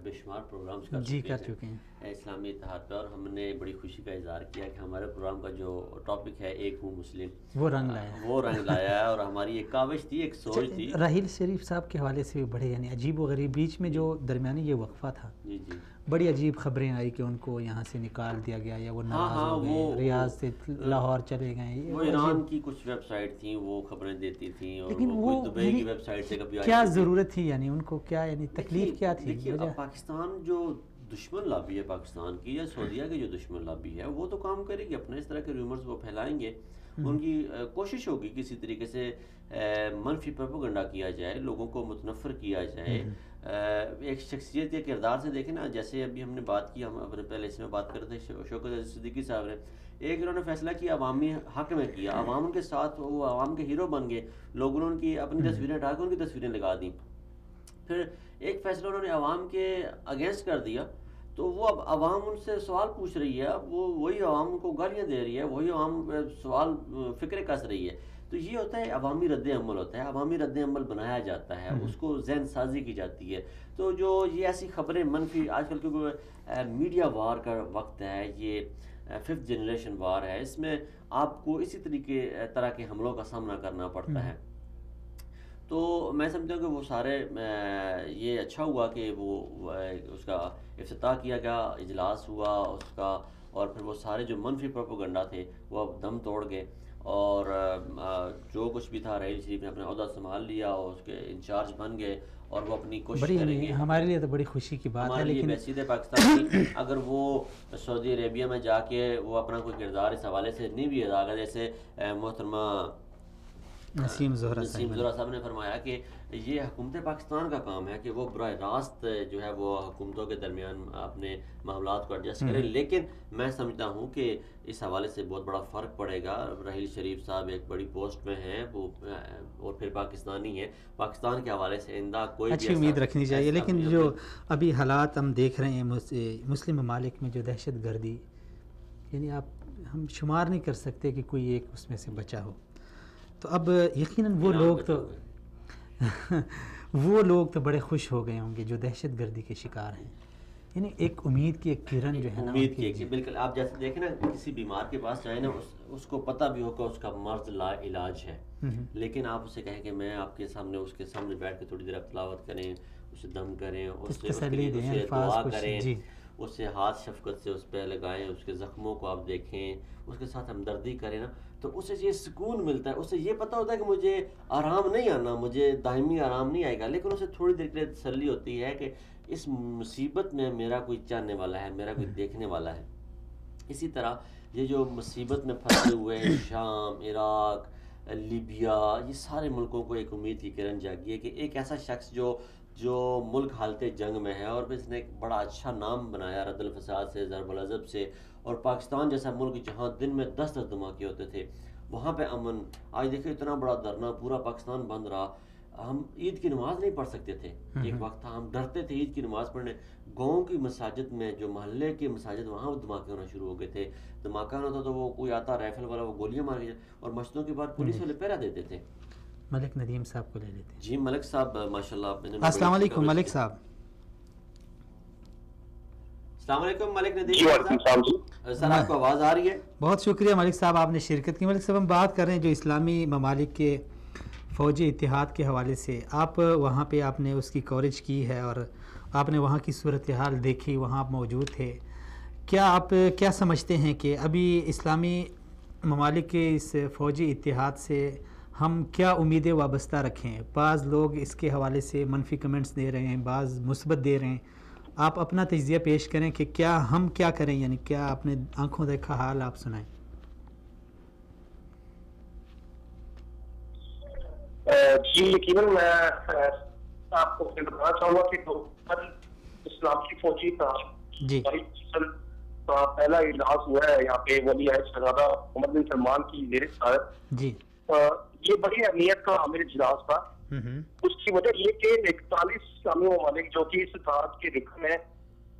Speaker 3: بے شمار پروگرامز
Speaker 2: کر چکے ہیں
Speaker 3: اسلامی اتحاد پہ، اور ہم نے بڑی خوشی کا اظہار کیا کہ ہمارے پروگرام کا جو ٹاپک ہے ایک ہوں مسلم،
Speaker 2: وہ رنگ لایا
Speaker 3: ہے، اور ہماری ایک کاوش تھی، ایک سوچ تھی.
Speaker 2: راحیل شریف صاحب کے حوالے سے بھی بڑے یعنی عجیب و غریب، بیچ میں جو درمیانی یہ وقفہ تھا بڑی عجیب خبریں آئی کہ ان کو یہاں سے نکال دیا گیا یا وہ ناراض ہو گئے، ریاض سے لاہور چلے گئے.
Speaker 3: وہ ایران کی کچھ ویب سائٹ تھیں وہ خبریں دیتی تھیں، اور وہ دبئی کی ویب سائٹ سے کبھی
Speaker 2: کیا ضرورت تھی، یعنی ان کو کیا یعنی تکلیف کیا تھی؟
Speaker 3: دیکھیے پاکستان جو دشمن لابی ہے پاکستان کی، یا سعودیہ کی جو دشمن لابی ہے، وہ تو کام کرے گی اپنا، اس طرح کے ریومرز وہ پھیلائیں گے. ان کی کوشش ہوگی کسی طریقے سے منفی پروپیگنڈا کیا جائے، لوگوں کو متنفر کیا جائے. ایک شخصیت یا کردار سے دیکھیں نا، جیسے ابھی ہم نے بات کی، ہم اپنے پہلے اس میں بات کر رہے تھے شوکت عزیز صدیقی صاحب نے، ایک انہوں نے فیصلہ کیا عوامی حق میں کیا، عوام ان کے ساتھ، وہ عوام کے ہیرو بن گئے، لوگوں نے ان کی اپنی تصویریں ہٹا کے ان کی تصویریں لگا دیں. پھر ایک فیصلہ انہوں نے عوام کے اگینسٹ کر دیا، تو وہ اب عوام ان سے سوال پوچھ رہی ہے، اب وہ وہی عوام ان کو گالیاں دے رہی ہے، وہی عوام سوال فکریں کس رہی ہے. تو یہ ہوتا ہے عوامی رد عمل ہوتا ہے، عوامی رد عمل بنایا جاتا ہے، اس کو ذہن سازی کی جاتی ہے. تو جو یہ ایسی خبریں منفی، آج کل کیونکہ میڈیا وار کا وقت ہے، یہ 5th جنریشن وار ہے، اس میں آپ کو اسی طرح کے حملوں کا سامنا کرنا پڑتا ہے. تو میں سمجھتا ہوں کہ وہ سارے یہ اچھا ہوا کہ وہ اس کا افتتاح کیا گیا، اجلاس ہوا اس کا، اور پھر وہ سارے جو منفی پروپیگنڈا تھے وہ اب دم توڑ گئے، اور جو کچھ بھی تھا رحیل شریف نے اپنا عہدہ سنبھال لیا اور اس کے انچارج بن گئے، اور وہ اپنی کوشش کریں گے.
Speaker 2: ہمارے لیے تو بڑی خوشی کی بات ہے،
Speaker 3: لیکن بحثیت پاکستان کی اگر وہ سعودی عربیہ میں جا کے وہ اپنا کوئی کردار اس حوالے سے نہیں بھی ادا کر، جیسے محترمہ
Speaker 2: نسیم زہرا
Speaker 3: صاحب نے فرمایا کہ یہ حکومت پاکستان کا کام ہے کہ وہ براہ راست جو ہے وہ حکومتوں کے درمیان اپنے معاملات کو ایڈجسٹ کریں. لیکن میں سمجھتا ہوں کہ اس حوالے سے بہت بڑا فرق پڑے گا. رحیل شریف صاحب ایک بڑی پوسٹ میں ہیں وہ، اور پھر پاکستانی ہیں، پاکستان کے حوالے سے آئندہ کوئی
Speaker 2: اچھی امید رکھنی چاہیے. لیکن جو ابھی حالات ہم دیکھ رہے ہیں مسلم ممالک میں، جو دہشت گردی، یعنی ہم شمار نہیں کر سکتے کہ کوئی ایک اس میں سے بچا ہو. تو اب یقیناً وہ لوگ تو بڑے خوش ہو گئے ہوں گے جو دہشت گردی کے شکار ہیں. یعنی ایک امید کی ایک کرن جو ہے نا،
Speaker 3: امید کی بالکل. آپ جیسے دیکھیں نا، کسی بیمار کے پاس جائیں نا، اس کو پتہ بھی ہوگا اس کا مرض لا علاج ہے، لیکن آپ اسے کہیں کہ میں آپ کے سامنے، اس کے سامنے بیٹھ کے تھوڑی دیر آپ تلاوت کریں، اسے دم کریں، اسے دعا کریں، اس سے ہاتھ شفقت سے اس پہ لگائیں، اس کے زخموں کو آپ دیکھیں، اس کے ساتھ ہمدردی کریں نا، تو اسے یہ سکون ملتا ہے. اسے یہ پتہ ہوتا ہے کہ مجھے آرام نہیں آنا، مجھے دائمی آرام نہیں آئے گا، لیکن اسے تھوڑی دیر کے لیے تسلی ہوتی ہے کہ اس مصیبت میں میرا کوئی چاہنے والا ہے، میرا کوئی دیکھنے والا ہے. اسی طرح یہ جو مصیبت میں پھنسے ہوئے ہیں، شام، عراق، لیبیا، یہ سارے ملکوں کو ایک امید کی کرن جاگی ہے کہ ایک ایسا شخص جو ملک حالت جنگ میں ہے، اور پھر اس نے ایک بڑا اچھا نام بنایا رد الفساد سے، ضرب العضب سے، اور پاکستان جیسا ملک جہاں دن میں 10 دھماکے ہوتے تھے، وہاں پہ امن. آج دیکھیں اتنا بڑا دھرنا، پورا پاکستان بند رہا. ہم عید کی نماز نہیں پڑھ سکتے تھے، ایک وقت تھا ہم ڈرتے تھے عید کی نماز پڑھنے. گاؤں کی مساجد میں، جو محلے کی مساجد، وہاں وہ دھماکے ہونا شروع ہو گئے تھے. دھماکہ ہوتا تو وہ کوئی آتا رائفل والا، وہ گولیاں مار کے، اور مسجدوں کے بعد پولیس والے پہرا دیتے تھے.
Speaker 2: ملک ندیم صاحب کو لے لیتے ہیں.
Speaker 3: جی ملک صاحب ماشاءاللہ.
Speaker 2: السلام علیکم ملک صاحب.
Speaker 3: السلام علیکم ملک ندیم صاحب. سر آپ کو آواز آ رہی ہے؟
Speaker 2: بہت شکریہ ملک صاحب، آپ نے شرکت کی. ملک صاحب ہم بات کر رہے ہیں جو اسلامی ممالک کے فوجی اتحاد کے حوالے سے. آپ وہاں پہ آپ نے اس کی کوریج کی ہے، اور آپ نے وہاں کی صورتحال دیکھی، وہاں آپ موجود تھے. آپ کیا سمجھتے ہیں کہ ابھی اسلامی ممالک کے اس فوجی اتحاد سے ہم کیا امیدیں وابستہ رکھیں؟ بعض لوگ اس کے حوالے سے منفی کمنٹس دے رہے ہیں، بعض مثبت دے رہے ہیں. آپ اپنا تجزیہ پیش کریں کہ ہم کیا کریں، یعنی کیا اپنے آنکھوں دیکھا حال آپ سنائیں.
Speaker 9: جی یقیناً میں آپ کو بتانا چاہوں گا کہ اسلامی فوجی کا پہلا اجلاس ہوا ہے یہاں پہ ولی عہد شہزادہ محمد بن سلمان کی زیر صدارت.
Speaker 2: جی
Speaker 9: یہ بڑی اہمیت کا عامل اجلاس تھا. اس کی وجہ یہ کہ 41 اسلامی ممالک جو کہ اس اتحاد کے رکن ہیں،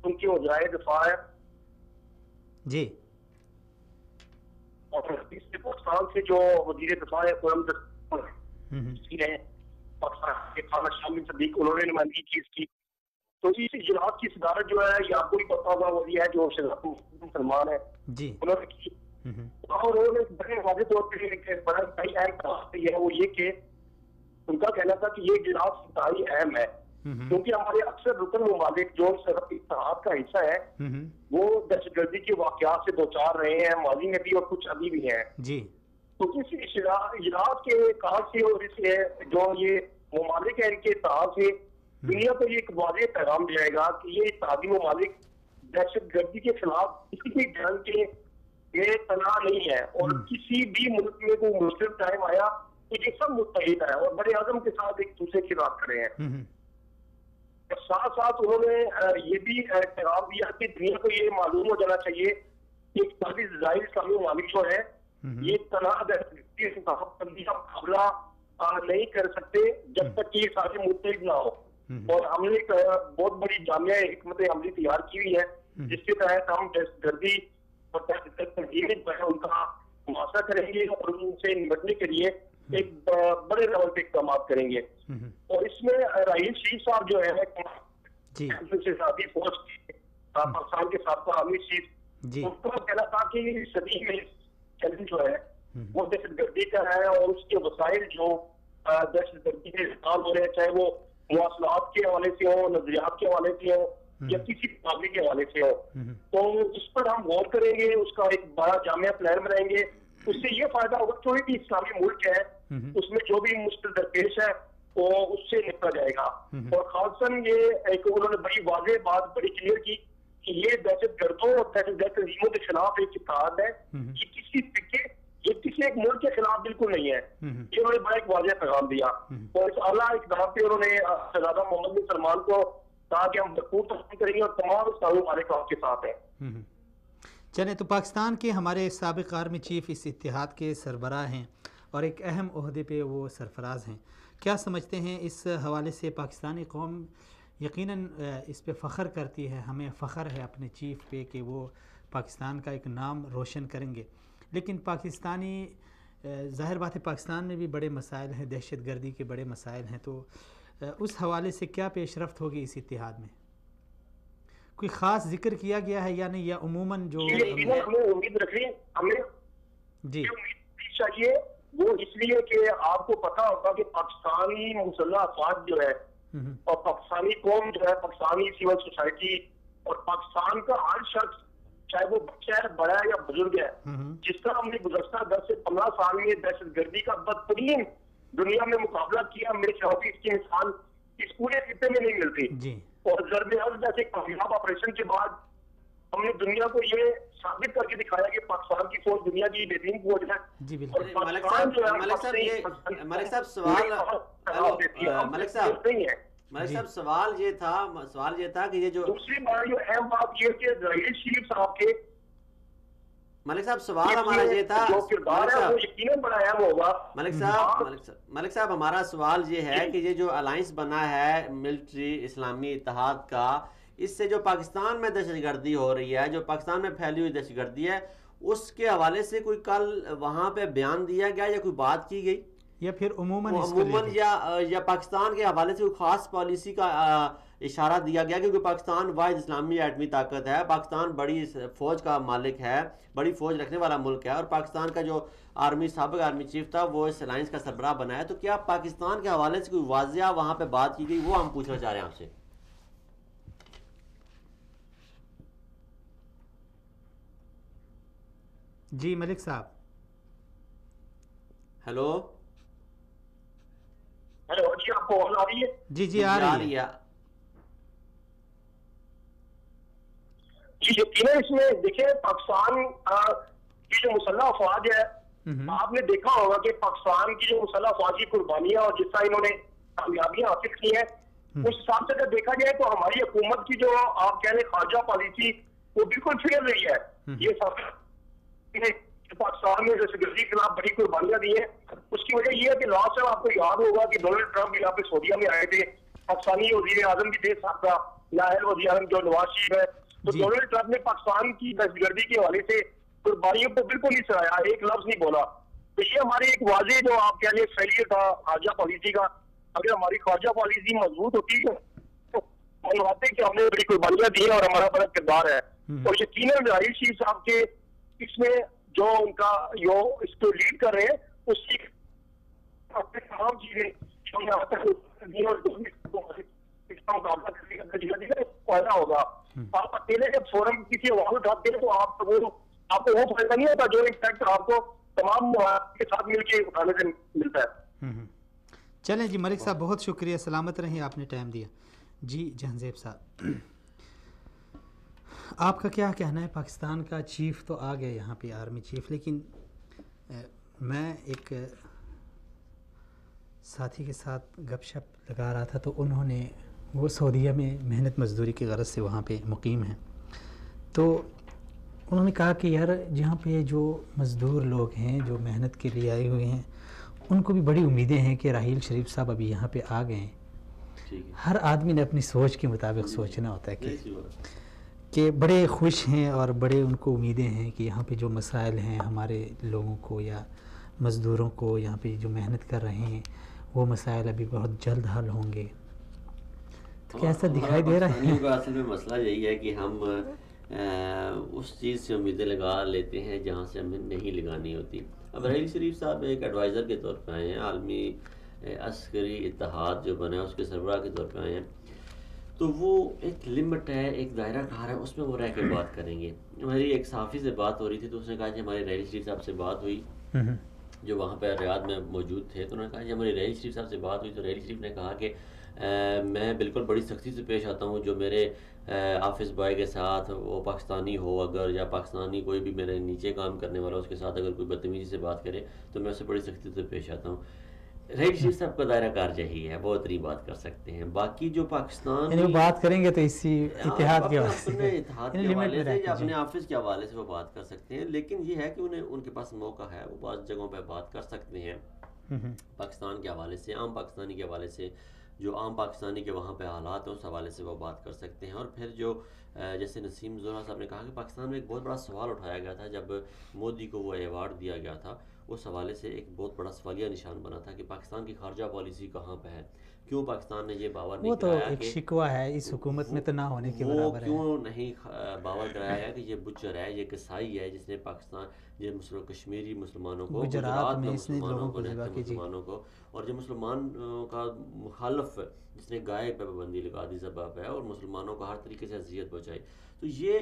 Speaker 9: ان کے وزرائے دفاع ہے. جی اور پاکستان سے جو وزیر دفاع ہے پاکستان کے خانہ شامل صدیق، انہوں نے نمائندگی کی اس کی. تو اس اجلاس کی صدارت جو ہے یہ آپ کو بھی پتا ہوگا وہ یہ ہے جو شہزادہ بن سلمان ہے، انہوں نے کی. اور انہوں نے بڑے واضح طور پہ ایک بڑا یہ ہے وہ یہ کہ ان کا کہنا تھا کہ یہ اجلاس انتہائی اہم ہے کیونکہ ہمارے اکثر رکن ممالک جو اتحاد کا حصہ ہے وہ دہشت گردی کے واقعات سے دوچار رہے ہیں، ماضی میں بھی اور کچھ ابھی بھی ہیں
Speaker 2: جی.
Speaker 9: تو اس عراق کے کار سے اور اس جو یہ ممالک ہیں ان کے اتحاد سے دنیا کو یہ ایک واضح پیغام دیا گا کہ یہ اتحادی ممالک دہشت گردی کے خلاف کسی بھی جنگ کے بے پناہ نہیں ہے، اور کسی بھی ملک میں کوئی مشکل ٹائم آیا تو یہ سب متحد ہے اور بڑے اعظم کے ساتھ ایک دوسرے کی بات کرے ہیں. اور ساتھ ساتھ انہوں نے یہ بھی پیغام دیا کہ دنیا کو یہ معلوم ہو جانا چاہیے کہ ظاہر اسلامی ممالک جو ہے یہ تنہا دہشت گردی کا مقابلہ نہیں کر سکتے جب تک کہ یہ سارے متحد نہ ہو. اور ہم نے ایک بہت بڑی جامعہ حکمت عملی تیار کی ہوئی ہے جس کے تحت ہم دہشت گردی اور دہشت گرد تنظیمیں جو ہے ان کا محاصرہ کریں گے اور ان سے نمٹنے کے لیے ایک بڑے لیول پہ اقدامات کریں گے. اور اس میں راحیل شریف صاحب جو ہے ساتھی فوج کے پاکستان کے سابقہ عامر چیف ان کو کہنا تھا کہ صدی میں چیلنج جو ہے وہ دہشت گردی کا ہے اور اس کے وسائل جو دہشت گردی کے استعمال ہو رہے ہیں چاہے وہ مواصلات کے حوالے سے ہو، نظریات کے حوالے سے ہو یا کسی معاملے کے حوالے سے ہو، تو اس پر ہم غور کریں گے، اس کا ایک بڑا جامعہ پلان بنائیں گے. اس سے یہ فائدہ ہوگا کوئی بھی اسلامی ملک ہے اس میں جو بھی مشکل درپیش ہے وہ اس سے نپٹا جائے گا. اور خاصاً یہ ایک انہوں نے بڑی واضح بات بڑی کلیئر کی کہ یہ دہشت گردوں اور دہشت گرد تنظیموں کے خلاف ایک اتحاد ہے، یہ کسی فکے یہ کسی ایک ملک کے خلاف بالکل نہیں ہے. یہ انہوں نے بڑا ایک واضح پیغام دیا اور اس اعلیٰ اقدام پہ انہوں نے شہزادہ محمد بن سلمان کو کہا کہ ہم بھرپور تحقیق کریں گے اور تمام اسلامی ممالک آپ کے ساتھ ہیں.
Speaker 2: چلیں، تو پاکستان کے ہمارے سابق آرمی چیف اس اتحاد کے سربراہ ہیں اور ایک اہم عہدے پہ وہ سرفراز ہیں. کیا سمجھتے ہیں اس حوالے سے پاکستانی قوم یقیناً اس پہ فخر کرتی ہے، ہمیں فخر ہے اپنے چیف پہ کہ وہ پاکستان کا ایک نام روشن کریں گے، لیکن پاکستانی ظاہر بات ہے پاکستان میں بھی بڑے مسائل ہیں، دہشت گردی کے بڑے مسائل ہیں، تو اس حوالے سے کیا پیش رفت ہوگی اس اتحاد میں؟ کوئی خاص ذکر کیا گیا ہے یا نہیں، یا عموماً جو
Speaker 9: ہمیں امید رکھیں ہمیں جی چاہیے وہ اس لیے کہ آپ کو پتا ہوگا کہ پاکستانی مسلح افواج جو ہے اور پاکستانی قوم جو ہے، پاکستانی سول سوسائٹی اور پاکستان کا ہر شخص چاہے وہ بچہ ہے، بڑا ہے یا بزرگ ہے، جس طرح ہم نے گزشتہ 10 سے 15 سال میں دہشت گردی کا بدترین دنیا میں مقابلہ کیا، میرے خیال اس کی مثال اس پورے خطے میں نہیں ملتی. اور ضرب عزم جیسے کامیاب آپریشن کے بعد ہم نے دنیا کو یہ ثابت کر کے دکھایا کہ پاکستان کی فوج دنیا کی بہترین فوج ہے.
Speaker 3: ملک صاحب سوال یہ تھا کہ یہ جو
Speaker 9: دوسری بات جو اہم بات یہ کہ راحیل شریف صاحب کے
Speaker 3: ملک صاحب سوال ہمارا یہ تھا
Speaker 9: جو کردار ہے وہ یقیناً بڑا اہم ہوگا.
Speaker 3: ملک صاحب ہمارا سوال یہ ہے کہ یہ جو الائنس بنا ہے ملٹری اسلامی اتحاد کا، اس سے جو پاکستان میں دہشت گردی ہو رہی ہے، جو پاکستان میں پھیلی ہوئی دہشت گردی ہے، اس کے حوالے سے کوئی کل وہاں پہ بیان دیا گیا یا کوئی بات کی گئی
Speaker 2: یا پھر عموماً
Speaker 3: یا پاکستان کے حوالے سے کوئی خاص پالیسی کا اشارہ دیا گیا؟ کیونکہ پاکستان واحد اسلامی ایٹمی طاقت ہے، پاکستان بڑی فوج کا مالک ہے، بڑی فوج رکھنے والا ملک ہے، اور پاکستان کا جو سابق آرمی چیف تھا وہ اس الائنس کا سربراہ بنا ہے. تو کیا پاکستان کے حوالے سے کوئی واضح وہاں پہ بات کی گئی؟ وہ ہم پوچھنا چاہ رہے ہیں آپ سے.
Speaker 2: جی ملک صاحب.
Speaker 3: ہیلو
Speaker 9: جی آپ کو آ رہی ہے؟
Speaker 2: جی آ رہی ہے.
Speaker 9: جی یقیناً اس میں دیکھیں پاکستان کی جو مسلح افواج ہے، آپ نے دیکھا ہوگا کہ پاکستان کی جو مسلح افواج کی قربانیاں اور جس طرح انہوں نے کامیابیاں حاصل کی ہیں، اس حساب سے اگر دیکھا جائے تو ہماری حکومت کی جو آپ کہہ لیں خارجہ پالیسی وہ بالکل پھر رہی ہے. یہ سب پاکستان میں دہشت گردی کے خلاف بڑی قربانیاں دی ہیں. اس کی وجہ یہ ہے کہ لاسٹ ٹائم آپ کو یاد ہوگا کہ ڈونلڈ ٹرمپ یہاں پہ سعودیہ میں آئے تھے، پاکستانی وزیر اعظم بھی تھے صاحب کا نائب وزیر اعظم جو نواز شریف ہے، تو ڈونلڈ ٹرمپ نے پاکستان کی دہشت گردی کے حوالے سے قربانیوں کو بالکل نہیں سراہا، ایک لفظ نہیں بولا. تو یہ ہماری ایک واضح جو آپ کہہ لیں فیلئر تھا خارجہ پالیسی کا. اگر ہماری خارجہ پالیسی مضبوط ہوتی ہے تو معلومات ہے کہ ہم نے بڑی قربانیاں دی ہیں اور ہمارا بڑا کردار ہے. اور یقیناً راحیل شریف صاحب کے اس میں جو ان کا اس کو لیڈ کر رہے ہیں اس کی تمام چیزیں جو یہاں تک کا مقابلہ کرنے کا جگہ فائدہ ہوگا. آپ اکیلے جب فورم کسی آواز اٹھاتے ہیں تو آپ کو وہ فائدہ نہیں ہوتا جو امپیکٹ آپ کو تمام ممالک کے ساتھ مل کے اٹھانے سے ملتا ہے.
Speaker 2: چلیں جی ملک صاحب بہت شکریہ, سلامت رہیں, آپ نے ٹائم دیا. جی جہانزیب صاحب آپ کا کیا کہنا ہے؟ پاکستان کا چیف تو آ گیا یہاں پہ, آرمی چیف, لیکن میں ایک ساتھی کے ساتھ گپ شپ لگا رہا تھا تو انہوں نے, وہ سعودیہ میں محنت مزدوری کی غرض سے وہاں پہ مقیم ہیں, تو انہوں نے کہا کہ یار جہاں پہ جو مزدور لوگ ہیں جو محنت کے لیے آئے ہوئے ہیں ان کو بھی بڑی امیدیں ہیں کہ راحیل شریف صاحب ابھی یہاں پہ آ گئے ہیں. ہر آدمی نے اپنی سوچ کے مطابق سوچنا ہوتا ہے کہ بڑے خوش ہیں اور بڑے ان کو امیدیں ہیں کہ یہاں پہ جو مسائل ہیں ہمارے لوگوں کو یا مزدوروں کو یہاں پہ جو محنت کر رہے ہیں وہ مسائل ابھی بہت جلد حل ہوں گے. تو کیسا دکھائی دے رہا ہے؟
Speaker 3: اصل میں مسئلہ یہی ہے کہ ہم اس چیز سے امیدیں لگا لیتے ہیں جہاں سے ہمیں نہیں لگانی ہوتی. اب راحیل شریف صاحب ایک ایڈوائزر کے طور پہ آئے ہیں, عالمی عسکری اتحاد جو بنا ہے اس کے سربراہ کے طور پہ آئے ہیں, تو وہ ایک لمٹ ہے, ایک دائرہ کار ہے, اس میں وہ رہ کے بات کریں گے. ہماری ایک صحافی سے بات ہو رہی تھی تو اس نے کہا کہ ہمارے راحیل شریف صاحب سے بات ہوئی جو وہاں پہ ریاض میں موجود تھے, تو انہوں نے کہا کہ ہماری راحیل شریف صاحب سے بات ہوئی تو راحیل شریف نے کہا کہ میں بالکل بڑی سختی سے پیش آتا ہوں, جو میرے آفس بوائے کے ساتھ وہ پاکستانی ہو اگر, یا پاکستانی کوئی بھی میرے نیچے کام کرنے والا اس کے ساتھ اگر کوئی بدتمیزی سے بات کرے تو میں اسے بڑی سختی سے پیش آتا ہوں. راحیل شریف صاحب کا دائرہ کار یہی ہے, وہ اتنی بات کر سکتے ہیں. باقی جو پاکستان
Speaker 2: یعنی وہ بات کریں گے تو اسی اتحاد کے
Speaker 3: حوالے سے یا اپنے آفس کے حوالے سے وہ بات کر سکتے ہیں, لیکن یہ ہے کہ انہیں ان کے پاس موقع ہے, وہ بعض جگہوں پہ بات کر سکتے ہیں پاکستان کے حوالے سے, عام پاکستانی کے حوالے سے, جو عام پاکستانی کے وہاں پہ حالات ہیں اس حوالے سے وہ بات کر سکتے ہیں. اور پھر جو جیسے نسیم زہرا صاحب نے کہا کہ پاکستان میں ایک بہت بڑا سوال اٹھایا گیا تھا جب مودی کو وہ ایوارڈ دیا گیا تھا, اس حوالے سے ایک بہت بڑا سوالیہ نشان بنا تھا کہ پاکستان کی خارجہ پالیسی کہاں پہ ہے, کیوں پاکستان نے یہ باور نہیں کرایا, وہ تو ایک
Speaker 2: شکوہ ہے اس حکومت میں تو نہ ہونے کے برابر ہے,
Speaker 3: وہ کیوں نہیں باور کرایا گیا کہ یہ بچر ہے, یہ کسائی ہے جس نے پاکستان, یہ کشمیری مسلمانوں کو, گجرات میں مسلمانوں کو, مسلمانوں کو, اور جو مسلمانوں کا مخالف جس نے گائے پہ پابندی لگا دی ذبح پہ اور مسلمانوں کو ہر طریقے سے اذیت پہنچائی. تو یہ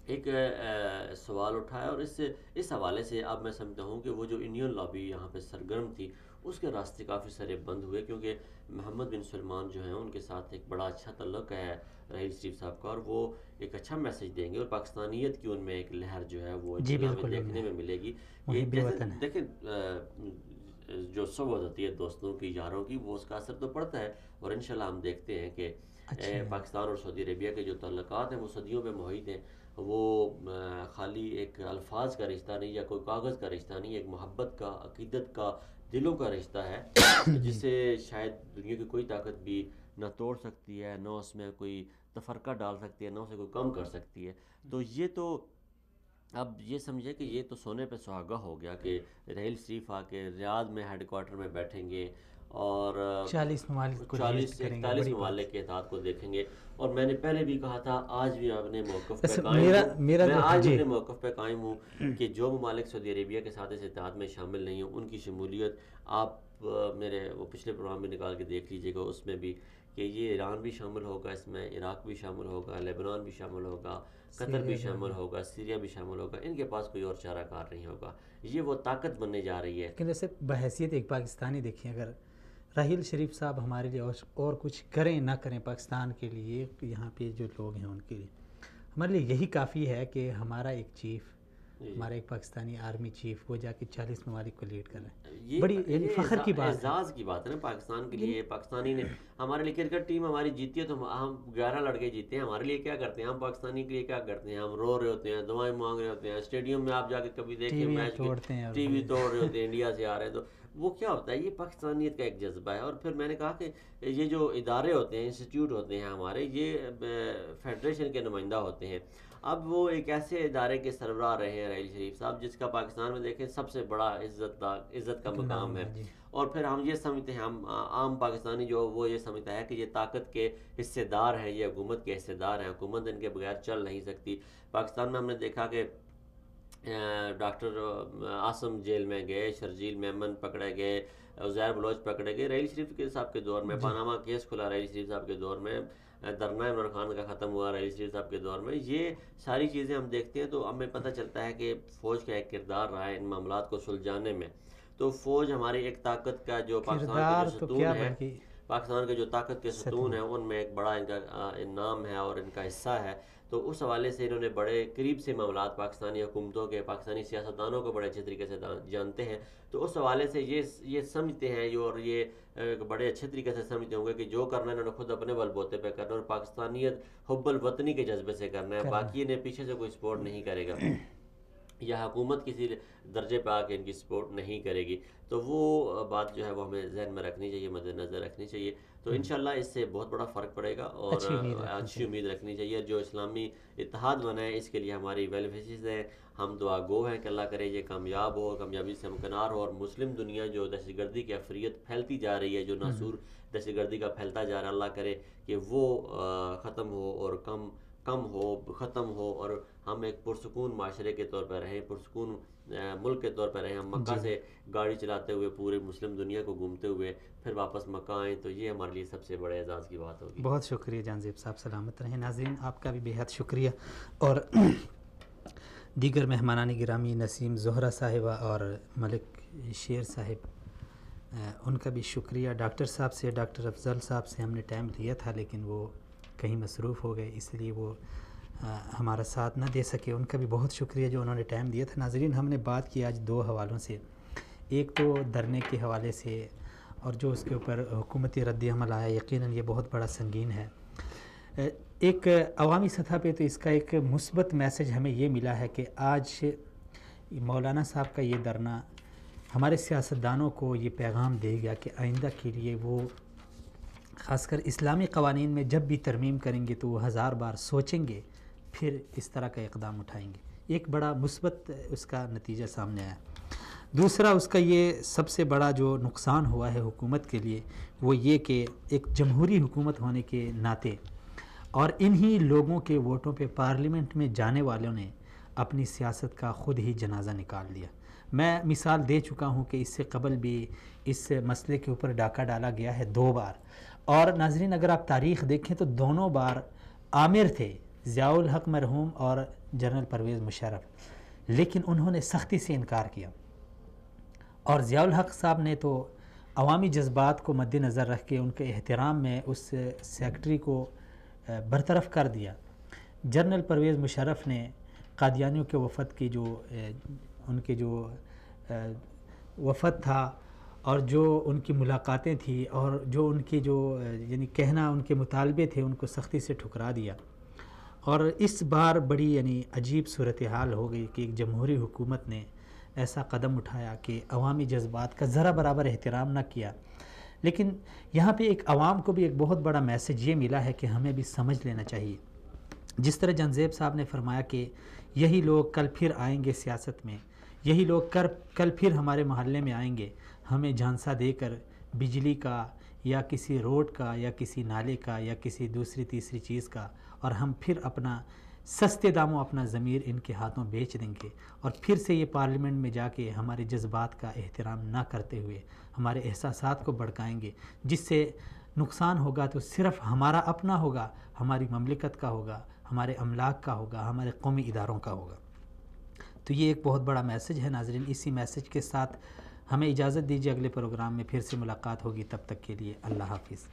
Speaker 3: ایک سوال اٹھایا, اور اس حوالے سے اب میں سمجھتا ہوں کہ وہ جو انڈین لابی یہاں پہ سرگرم تھی اس کے راستے کافی سارے بند ہوئے, کیونکہ محمد بن سلمان جو ہیں ان کے ساتھ ایک بڑا اچھا تعلق ہے راحیل شریف صاحب کا, اور وہ ایک اچھا میسج دیں گے, اور پاکستانیت کی ان میں ایک لہر جو ہے وہ دیکھنے میں ملے گی. دیکھیں جو صحبت ہوتی ہے دوستوں کی, یاروں کی, وہ اس کا اثر تو پڑتا ہے, اور انشاءاللہ ہم دیکھتے ہیں کہ پاکستان اور سعودی عربیہ کے جو تعلقات ہیں وہ صدیوں پہ محیط ہیں. وہ خالی ایک الفاظ کا رشتہ نہیں یا کوئی کاغذ کا رشتہ نہیں, ایک محبت کا, عقیدت کا, دلوں کا رشتہ ہے جسے شاید دنیا کی کوئی طاقت بھی نہ توڑ سکتی ہے, نہ اس میں کوئی تفرقہ ڈال سکتی ہے, نہ اسے کوئی کم کر سکتی ہے. تو یہ تو اب یہ سمجھے کہ یہ تو سونے پہ سہاگا ہو گیا کہ راحیل شریف آ کے ریاض میں ہیڈ کوارٹر میں بیٹھیں گے اور
Speaker 2: 40
Speaker 3: ممالک کے اتحاد کو دیکھیں گے. اور میں نے پہلے بھی کہا تھا, آج بھی اپنے موقف پہ قائم ہوں, میں آج اپنے موقف پہ قائم ہوں کہ جو ممالک سعودی عربیہ کے ساتھ اس اتحاد میں شامل نہیں ہوں ان کی شمولیت آپ میرے وہ پچھلے پروگرام میں نکال کے دیکھ لیجیے گا, اس میں بھی کہ یہ ایران بھی شامل ہوگا, اس میں عراق بھی شامل ہوگا, لیبنان بھی شامل ہوگا, قطر بھی شامل ہوگا, سیریا بھی شامل ہوگا. ان کے پاس کوئی اور چارہ کار نہیں ہوگا, یہ وہ طاقت بننے جا رہی ہے.
Speaker 2: لیکن ویسے بحیثیت ایک پاکستانی دیکھیں, اگر راحیل شریف صاحب ہمارے لیے اور کچھ کریں نہ کریں پاکستان کے لیے, یہاں پہ جو لوگ ہیں ان کے لیے, ہمارے لیے یہی کافی ہے کہ ہمارا ایک چیف, ہمارا ایک پاکستانی آرمی چیف وہ جا کے 40 ممالک کو لیڈ کر رہے ہیں. بڑی فخر کی بات,
Speaker 3: اعزاز کی بات ہے نا پاکستان کے لیے. پاکستانی نے ہمارے لیے کرکٹ ٹیم ہماری جیتی ہے تو ہم 11 لڑکے جیتے ہیں, ہمارے لیے کیا کرتے ہیں, ہم پاکستانی کے لیے کیا کرتے ہیں, ہم رو رہے ہوتے ہیں, دعائیں مانگ رہے ہوتے ہیں, اسٹیڈیم میں آپ جا کے کبھی دیکھیں میچ ٹی وی توڑ رہے ہوتے ہیں, انڈیا سے آ رہے ہیں. تو وہ کیا ہوتا ہے, یہ پاکستانیت کا ایک جذبہ ہے. اور پھر میں نے کہا کہ یہ جو ادارے ہوتے ہیں, انسٹیٹیوٹ ہوتے ہیں ہمارے, یہ فیڈریشن کے نمائندہ ہوتے ہیں. اب وہ ایک ایسے ادارے کے سربراہ رہے ہیں راحیل شریف صاحب جس کا پاکستان میں دیکھیں سب سے بڑا عزت کا مقام ہے. اور پھر ہم یہ سمجھتے ہیں, ہم عام پاکستانی جو وہ یہ سمجھتا ہے کہ یہ طاقت کے حصے دار ہیں, یہ حکومت کے حصے دار ہیں, حکومت ان کے بغیر چل نہیں سکتی. پاکستان میں ہم نے دیکھا کہ ڈاکٹر عاصم جیل میں گئے، شرجیل میمن پکڑے گئے، عزیر بلوچ پکڑے گئے، ریلی شریف کے صاحب کے دور میں، پاناما کیس کھلا ریلی شریف صاحب کے دور میں، دھرنا عمران خان کا ختم ہوا ریلی شریف صاحب کے دور میں. یہ ساری چیزیں ہم دیکھتے ہیں تو ہمیں پتہ چلتا ہے کہ فوج کا ایک کردار رہا ہے ان معاملات کو سلجھانے میں. تو فوج ہماری ایک طاقت کا جو پاکستان کا جو ستون ہے، پاکستان کے جو طاقت کے ستون ہیں ان میں ایک بڑا ان کا نام ہے اور ان کا حصہ ہے. تو اس حوالے سے انہوں نے بڑے قریب سے معاملات پاکستانی حکومتوں کے، پاکستانی سیاستدانوں کو بڑے اچھے طریقے سے جانتے ہیں. تو اس حوالے سے یہ سمجھتے ہیں اور یہ بڑے اچھے طریقے سے سمجھتے ہوں گے کہ جو کرنا ہے انہوں نے خود اپنے بل بوتے پہ کرنا اور پاکستانیت حب الوطنی کے جذبے سے کرنا ہے. باقی انہیں پیچھے سے کوئی سپورٹ نہیں کرے گا یا حکومت کسی درجے پہ آ کے ان کی سپورٹ نہیں کرے گی. تو وہ بات جو ہے وہ ہمیں ذہن میں رکھنی چاہیے، مد نظر رکھنی چاہیے. تو انشاءاللہ اس سے بہت بڑا فرق پڑے گا اور اچھی امید رکھنی چاہیے. جو اسلامی اتحاد بنا ہے اس کے لیے ہماری ویل وشز ہیں، ہم دعا گو ہیں کہ اللہ کرے یہ کامیاب ہو، کامیابی سے ہمکنار ہو. اور مسلم دنیا جو دہشت گردی کی افریت پھیلتی جا رہی ہے، جو ناسور دہشت گردی کا پھیلتا جا رہا ہے، اللہ کرے کہ وہ ختم ہو اور کم ہو، ختم ہو اور ہم ایک پرسکون معاشرے کے طور پر رہیں، پرسکون ملک کے طور پر رہیں. ہم مکہ سے گاڑی چلاتے ہوئے پورے مسلم دنیا کو گھومتے ہوئے پھر واپس مکہ آئیں، تو یہ ہمارے لیے سب سے بڑے اعزاز کی بات ہوگی.
Speaker 2: بہت شکریہ جہانزیب صاحب، سلامت رہیں. ناظرین آپ کا بھی بہت شکریہ، اور دیگر مہمانان گرامی نسیم زہرہ صاحبہ اور ملک شیر صاحب، ان کا بھی شکریہ. ڈاکٹر صاحب سے، ڈاکٹر افضل صاحب سے ہم نے ٹائم لیا تھا لیکن وہ کہیں مصروف ہو گئے، اس لیے وہ ہمارا ساتھ نہ دے سکے. ان کا بھی بہت شکریہ جو انہوں نے ٹائم دیا تھا. ناظرین ہم نے بات کی آج دو حوالوں سے، ایک تو دھرنے کے حوالے سے اور جو اس کے اوپر حکومتی رد عمل آیا، یقیناً یہ بہت بڑا سنگین ہے. ایک عوامی سطح پہ تو اس کا ایک مثبت میسج ہمیں یہ ملا ہے کہ آج مولانا صاحب کا یہ دھرنا ہمارے سیاستدانوں کو یہ پیغام دے گیا کہ آئندہ کے لیے وہ خاص کر اسلامی قوانین میں جب بھی ترمیم کریں گے تو وہ 1000 بار سوچیں گے، پھر اس طرح کا اقدام اٹھائیں گے. ایک بڑا مثبت اس کا نتیجہ سامنے آیا. دوسرا اس کا یہ سب سے بڑا جو نقصان ہوا ہے حکومت کے لیے وہ یہ کہ ایک جمہوری حکومت ہونے کے ناطے اور انہی لوگوں کے ووٹوں پہ پارلیمنٹ میں جانے والوں نے اپنی سیاست کا خود ہی جنازہ نکال لیا. میں مثال دے چکا ہوں کہ اس سے قبل بھی اس مسئلے کے اوپر ڈاکہ ڈالا گیا ہے 2 بار، اور ناظرین اگر آپ تاریخ دیکھیں تو دونوں بار عامر تھے، ضیاء الحق مرحوم اور جنرل پرویز مشرف، لیکن انہوں نے سختی سے انکار کیا. اور ضیاء الحق صاحب نے تو عوامی جذبات کو مد نظر رکھ کے ان کے احترام میں اس سیکٹری کو برطرف کر دیا. جنرل پرویز مشرف نے قادیانیوں کے وفد کی جو ان کے جو وفد تھا اور جو ان کی ملاقاتیں تھیں اور جو ان کی جو یعنی کہنا ان کے مطالبے تھے ان کو سختی سے ٹھکرا دیا. اور اس بار بڑی یعنی عجیب صورتحال ہو گئی کہ ایک جمہوری حکومت نے ایسا قدم اٹھایا کہ عوامی جذبات کا ذرا برابر احترام نہ کیا. لیکن یہاں پہ ایک عوام کو بھی ایک بہت بڑا میسج یہ ملا ہے کہ ہمیں بھی سمجھ لینا چاہیے. جس طرح جہانزیب صاحب نے فرمایا کہ یہی لوگ کل پھر آئیں گے سیاست میں، یہی لوگ کل پھر ہمارے محلے میں آئیں گے ہمیں جھانسا دے کر بجلی کا یا کسی روڈ کا یا کسی نالے کا یا کسی دوسری تیسری چیز کا، اور ہم پھر اپنا سستے داموں اپنا ضمیر ان کے ہاتھوں بیچ دیں گے اور پھر سے یہ پارلیمنٹ میں جا کے ہمارے جذبات کا احترام نہ کرتے ہوئے ہمارے احساسات کو بھڑکائیں گے، جس سے نقصان ہوگا تو صرف ہمارا اپنا ہوگا، ہماری مملکت کا ہوگا، ہمارے املاک کا ہوگا، ہمارے قومی اداروں کا ہوگا. تو یہ ایک بہت بڑا میسج ہے. ناظرین اسی میسج کے ساتھ ہمیں اجازت دیجیے، اگلے پروگرام میں پھر سے ملاقات ہوگی. تب تک کے لیے اللہ حافظ.